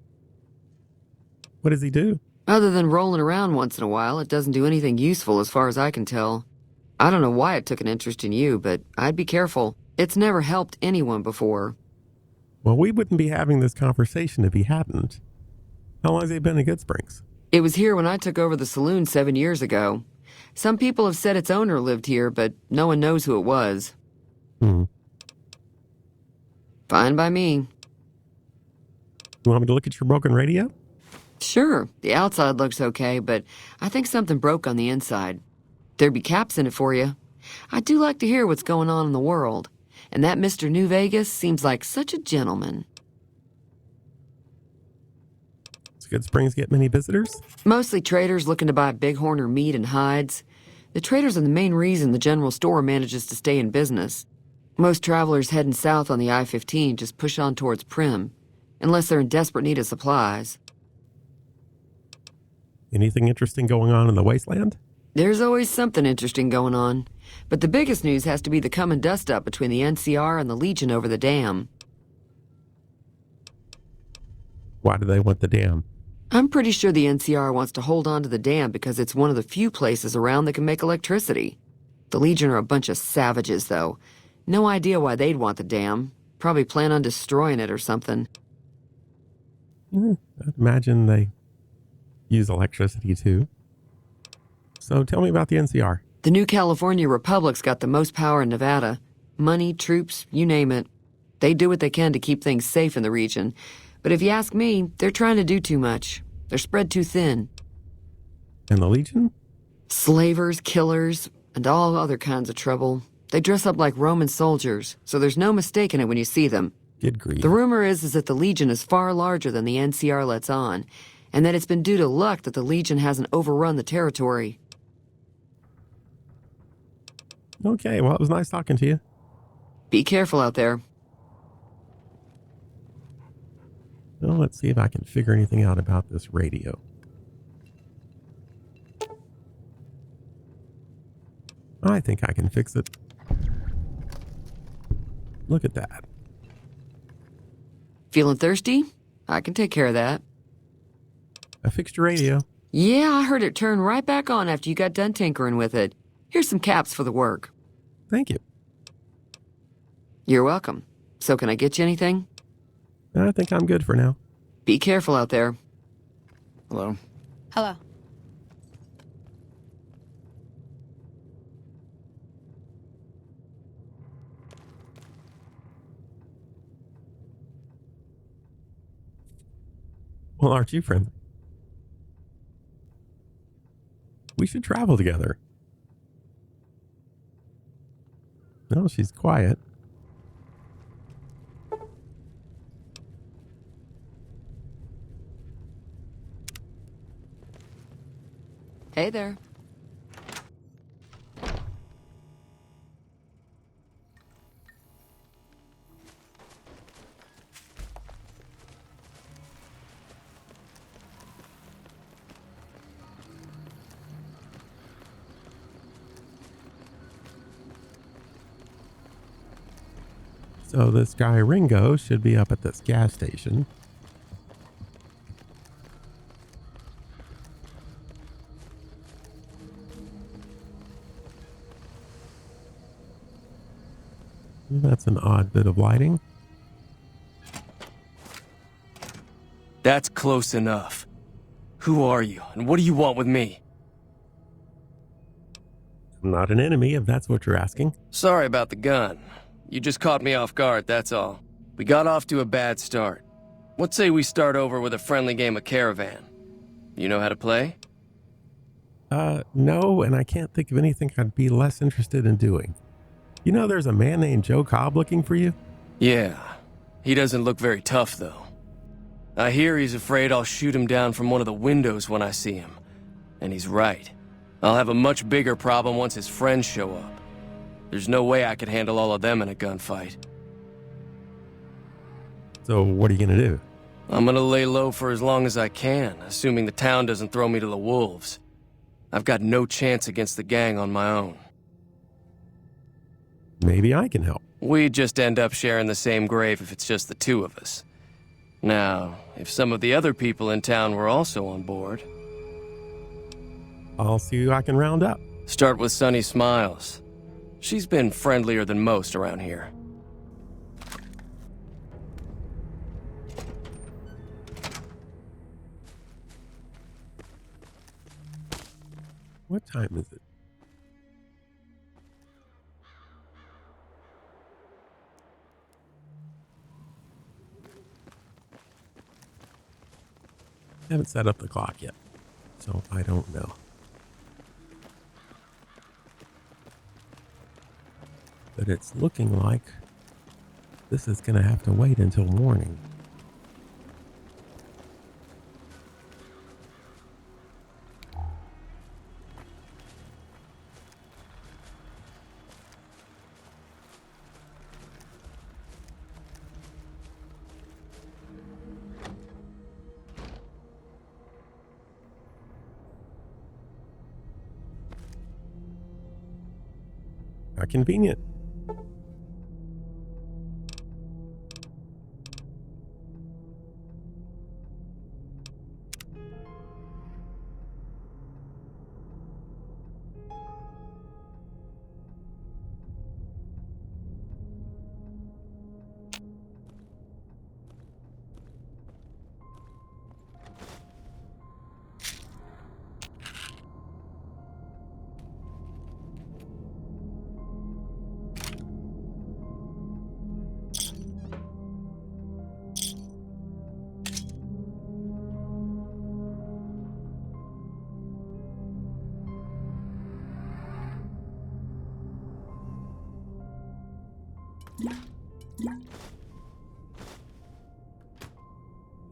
What does he do? Other than rolling around once in a while, it doesn't do anything useful as far as I can tell. I don't know why it took an interest in you, but I'd be careful. It's never helped anyone before. Well, we wouldn't be having this conversation if he hadn't. How long has he been in Goodsprings? It was here when I took over the saloon 7 years ago. Some people have said its owner lived here, but no one knows who it was. Fine by me. You want me to look at your broken radio? Sure, the outside looks okay, but I think something broke on the inside. There'd be caps in it for you. I do like to hear what's going on in the world, and that Mr. New Vegas seems like such a gentleman. Does Goodsprings get many visitors? Mostly traders looking to buy bighorn or meat and hides. The traders are the main reason the general store manages to stay in business. Most travelers heading south on the I-15 just push on towards Prim, unless they're in desperate need of supplies. Anything interesting going on in the wasteland? There's always something interesting going on, but the biggest news has to be the come and dust up between the NCR and the Legion over the dam. Why do they want the dam? I'm pretty sure the NCR wants to hold on to the dam because it's one of the few places around that can make electricity. The Legion are a bunch of savages, though. No idea why they'd want the dam. Probably plan on destroying it or something. I'd imagine they use electricity too. So tell me about the NCR. The New California Republic's got the most power in Nevada. Money, troops, you name it. They do what they can to keep things safe in the region. But if you ask me, they're trying to do too much. They're spread too thin. And the Legion? Slavers, killers, and all other kinds of trouble. They dress up like Roman soldiers, so there's no mistaking it when you see them. Good grief. The rumor is that the Legion is far larger than the NCR lets on, and that it's been due to luck that the Legion hasn't overrun the territory. Okay, well, it was nice talking to you. Be careful out there. Well, let's see if I can figure anything out about this radio. I think I can fix it. Look at that. Feeling thirsty? I can take care of that. I fixed your radio. Yeah, I heard it turn right back on after you got done tinkering with it. Here's some caps for the work. Thank you. You're welcome. So can I get you anything? I think I'm good for now. Be careful out there. Hello? Hello. Well, aren't you friendly? We should travel together. No, she's quiet. Hey there. So this guy Ringo should be up at this gas station. That's an odd bit of lighting. That's close enough. Who are you, and what do you want with me? I'm not an enemy, if that's what you're asking. Sorry about the gun. You just caught me off guard, that's all. We got off to a bad start. Let's say we start over with a friendly game of Caravan. You know how to play? No, and I can't think of anything I'd be less interested in doing. You know there's a man named Joe Cobb looking for you? Yeah. He doesn't look very tough, though. I hear he's afraid I'll shoot him down from one of the windows when I see him. And he's right. I'll have a much bigger problem once his friends show up. There's no way I could handle all of them in a gunfight. So what are you gonna do? I'm gonna lay low for as long as I can, assuming the town doesn't throw me to the wolves. I've got no chance against the gang on my own. Maybe I can help. We'd just end up sharing the same grave if it's just the two of us. Now, if some of the other people in town were also on board, I'll see who I can round up. Start with Sunny Smiles. She's been friendlier than most around here. What time is it? I haven't set up the clock yet, so I don't know. But it's looking like this is going to have to wait until morning. How convenient.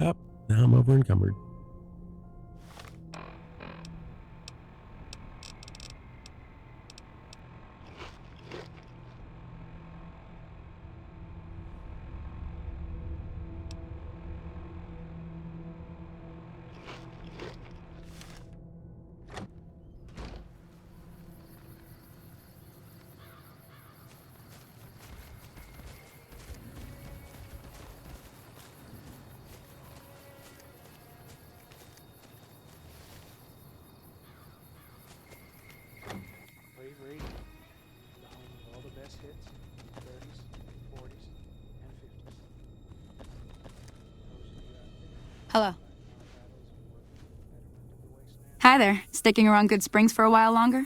Up, now I'm over encumbered. Hello. Hi there. Sticking around Goodsprings for a while longer?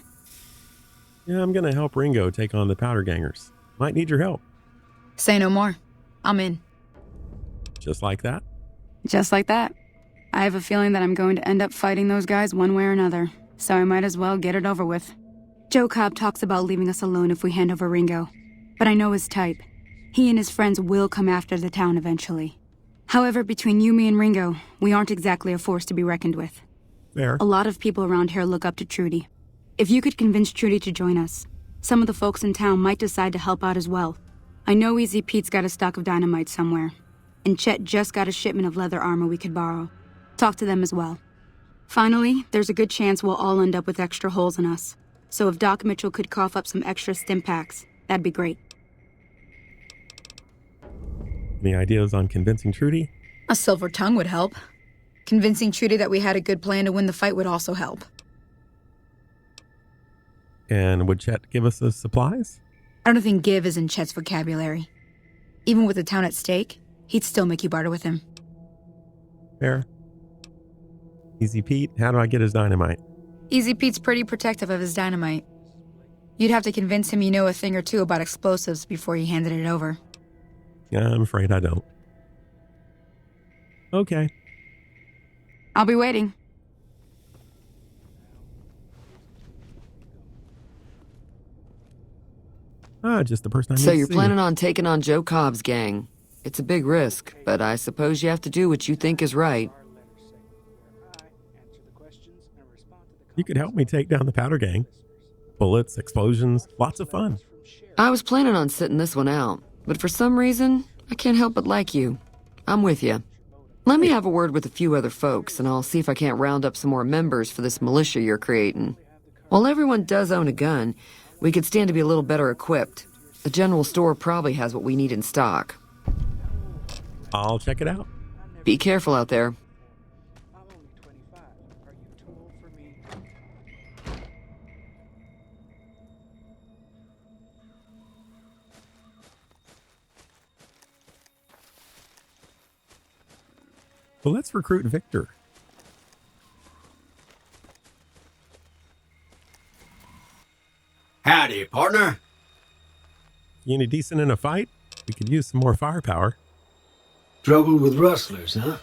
Yeah, I'm going to help Ringo take on the powder gangers. Might need your help. Say no more. I'm in. Just like that? Just like that. I have a feeling that I'm going to end up fighting those guys one way or another, so I might as well get it over with. Joe Cobb talks about leaving us alone if we hand over Ringo, but I know his type. He and his friends will come after the town eventually. However, between you, me, and Ringo, we aren't exactly a force to be reckoned with. Fair. A lot of people around here look up to Trudy. If you could convince Trudy to join us, some of the folks in town might decide to help out as well. I know Easy Pete's got a stock of dynamite somewhere, and Chet just got a shipment of leather armor we could borrow. Talk to them as well. Finally, there's a good chance we'll all end up with extra holes in us. So if Doc Mitchell could cough up some extra stim packs, that'd be great. Any ideas on convincing Trudy? A silver tongue would help. Convincing Trudy that we had a good plan to win the fight would also help. And would Chet give us the supplies? I don't think give is in Chet's vocabulary. Even with the town at stake, he'd still make you barter with him. Fair. Easy Pete, how do I get his dynamite? Easy Pete's pretty protective of his dynamite. You'd have to convince him you know a thing or two about explosives before you handed it over. Yeah, I'm afraid I don't. Okay. I'll be waiting. Just the person I need So to you're see. planning on taking on Joe Cobb's gang. It's a big risk, but I suppose you have to do what you think is right. You could help me take down the powder gang. Bullets, explosions, lots of fun. I was planning on sitting this one out, but for some reason, I can't help but like you. I'm with you. Let me have a word with a few other folks, and I'll see if I can't round up some more members for this militia you're creating. While everyone does own a gun, we could stand to be a little better equipped. The general store probably has what we need in stock. I'll check it out. Be careful out there. Well, let's recruit Victor. Howdy, partner. You any decent in a fight? We could use some more firepower. Trouble with rustlers, huh?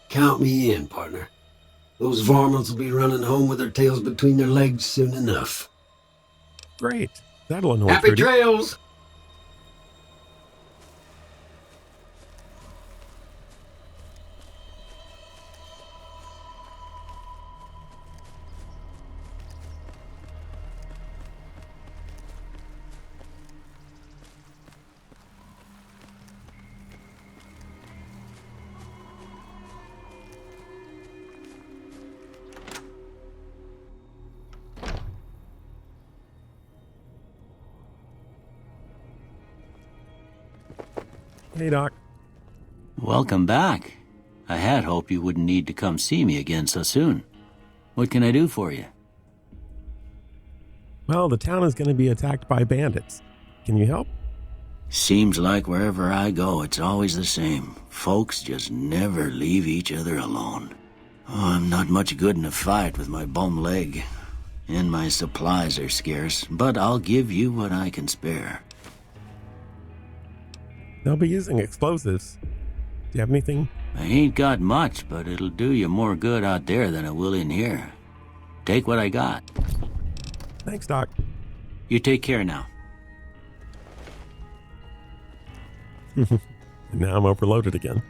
Count me in, partner. Those varmints will be running home with their tails between their legs soon enough. Great. That'll annoy Happy Trudy. trails! Hey, Doc. Welcome back. I had hoped you wouldn't need to come see me again so soon. What can I do for you? Well, the town is going to be attacked by bandits. Can you help? Seems like wherever I go, it's always the same. Folks just never leave each other alone. Oh, I'm not much good in a fight with my bum leg. And my supplies are scarce, but I'll give you what I can spare. They'll be using explosives. Do you have anything? I ain't got much, but it'll do you more good out there than it will in here. Take what I got. Thanks, Doc. You take care now. And now I'm overloaded again.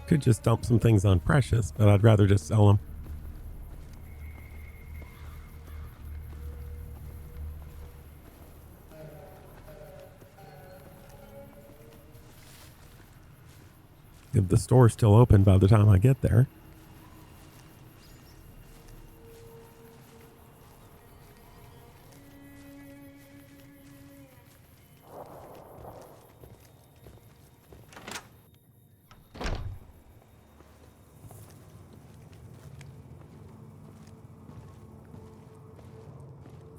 Could just dump some things on Precious, but I'd rather just sell them. If the store's still open by the time I get there.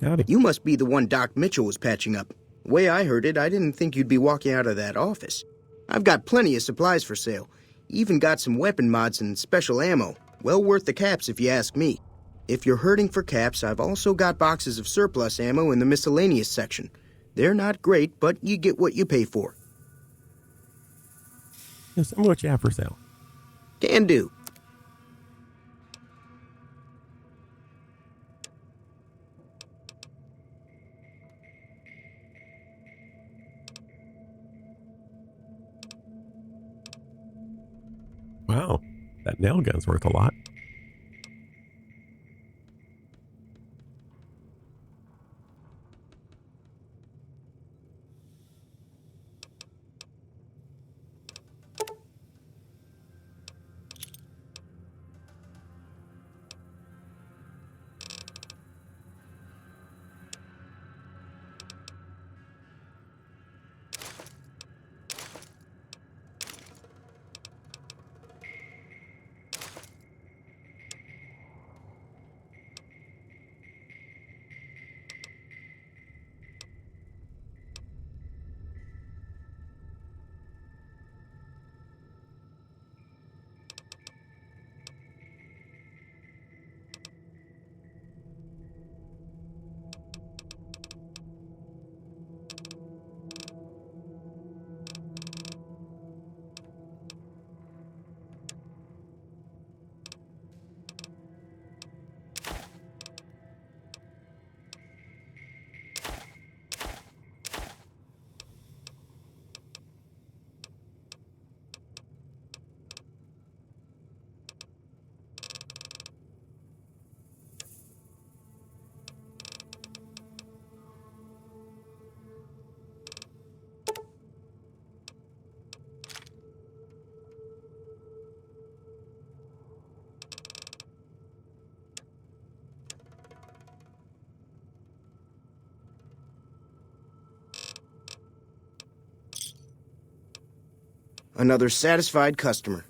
Howdy. You must be the one Doc Mitchell was patching up. The way I heard it, I didn't think you'd be walking out of that office. I've got plenty of supplies for sale. Even got some weapon mods and special ammo. Well worth the caps if you ask me. If you're hurting for caps, I've also got boxes of surplus ammo in the miscellaneous section. They're not great, but you get what you pay for. Tell me what you have for sale. Can do. Wow, that nail gun's worth a lot. Another satisfied customer.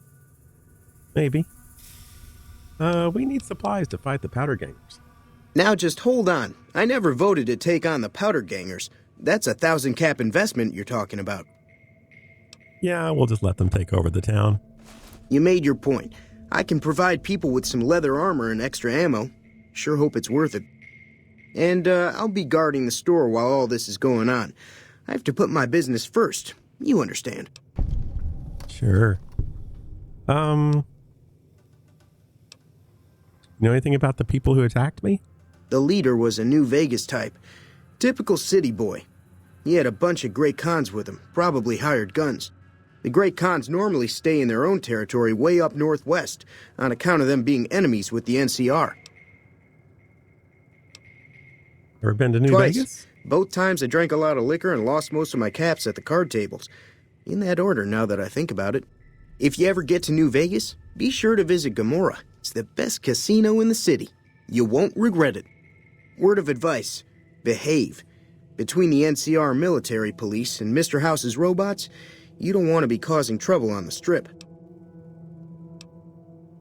Maybe. We need supplies to fight the powder gangers. Now just hold on. I never voted to take on the powder gangers. That's a 1,000 cap investment you're talking about. Yeah, we'll just let them take over the town. You made your point. I can provide people with some leather armor and extra ammo. Sure hope it's worth it. And I'll be guarding the store while all this is going on. I have to put my business first. You understand. Sure. You know anything about the people who attacked me? The leader was a New Vegas type. Typical city boy. He had a bunch of Great Khans with him, probably hired guns. The Great Khans normally stay in their own territory way up northwest, on account of them being enemies with the NCR. Ever been to New Twice. Vegas? Both times I drank a lot of liquor and lost most of my caps at the card tables. In that order, now that I think about it. If you ever get to New Vegas, be sure to visit Gomorrah. It's the best casino in the city. You won't regret it. Word of advice, behave. Between the NCR military police and Mr. House's robots, you don't want to be causing trouble on the strip.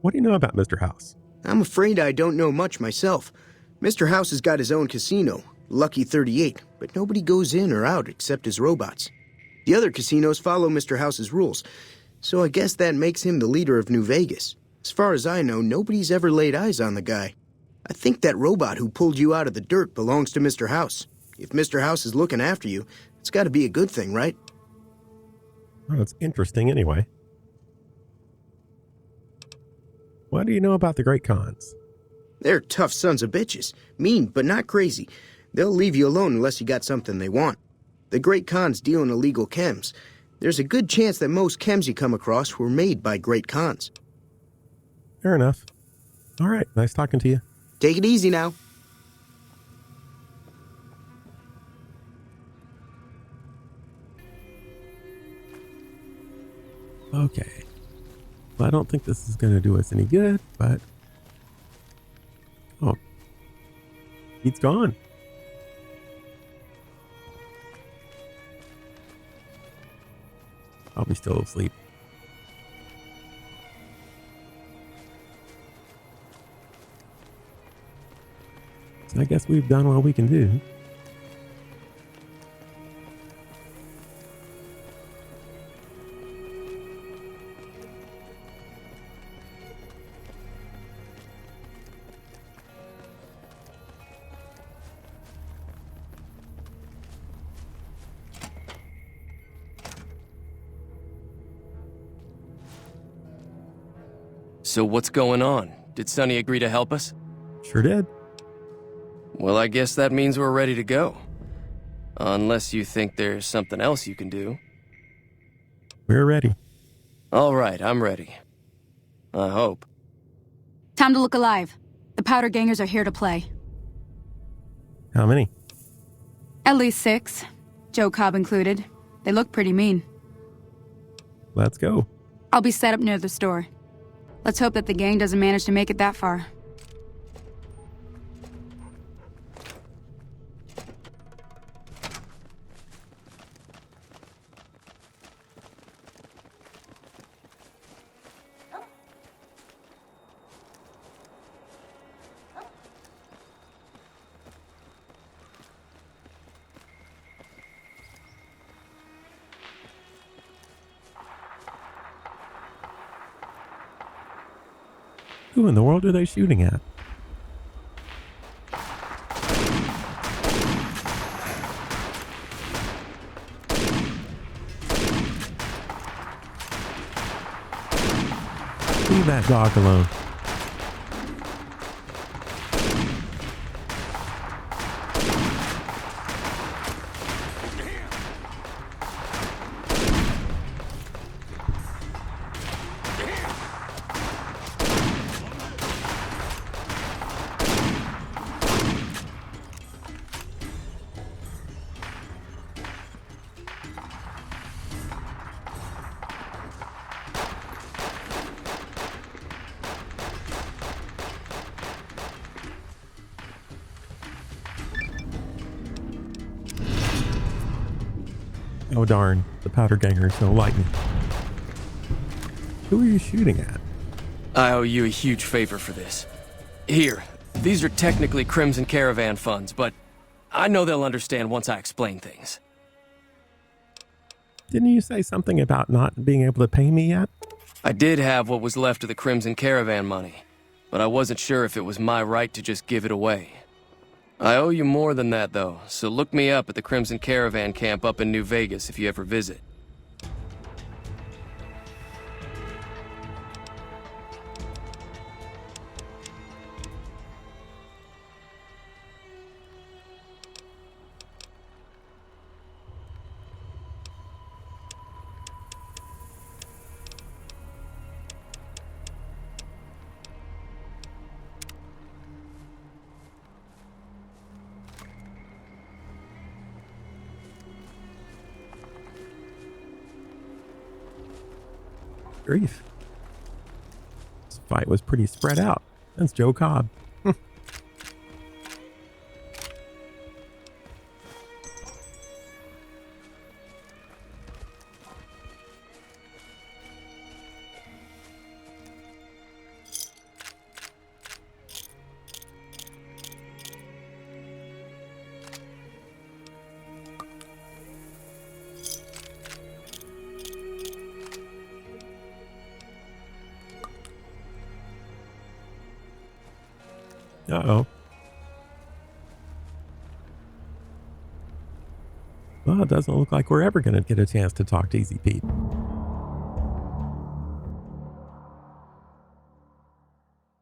What do you know about Mr. House? I'm afraid I don't know much myself. Mr. House has got his own casino, Lucky 38, but nobody goes in or out except his robots. The other casinos follow Mr. House's rules, so I guess that makes him the leader of New Vegas. As far as I know, nobody's ever laid eyes on the guy. I think that robot who pulled you out of the dirt belongs to Mr. House. If Mr. House is looking after you, it's got to be a good thing, right? Well, that's interesting anyway. What do you know about the Great Khans? They're tough sons of bitches. Mean, but not crazy. They'll leave you alone unless you got something they want. The Great Khans deal in illegal chems. There's a good chance that most chems you come across were made by Great Khans. Fair enough. All right, nice talking to you. Take it easy now. Okay. Well, I don't think this is going to do us any good, but... Oh. He's gone. I'll be still asleep. So I guess we've done all we can do. So what's going on? Did Sonny agree to help us? Sure did. Well, I guess that means we're ready to go. Unless you think there's something else you can do. We're ready. All right, I'm ready. I hope. Time to look alive. The powder gangers are here to play. How many? At least 6. Joe Cobb included. They look pretty mean. Let's go. I'll be set up near the store. Let's hope that the gang doesn't manage to make it that far. Who in the world are they shooting at? Leave that dog alone. Oh darn, the powder gangers don't like me. Who are you shooting at? I owe you a huge favor for this. Here, these are technically Crimson Caravan funds, but I know they'll understand once I explain things. Didn't you say something about not being able to pay me yet? I did have what was left of the Crimson Caravan money, but I wasn't sure if it was my right to just give it away. I owe you more than that, though, so look me up at the Crimson Caravan camp up in New Vegas if you ever visit. Grief. This fight was pretty spread out. That's Joe Cobb. Uh-oh. Well, it doesn't look like we're ever going to get a chance to talk to Easy Pete.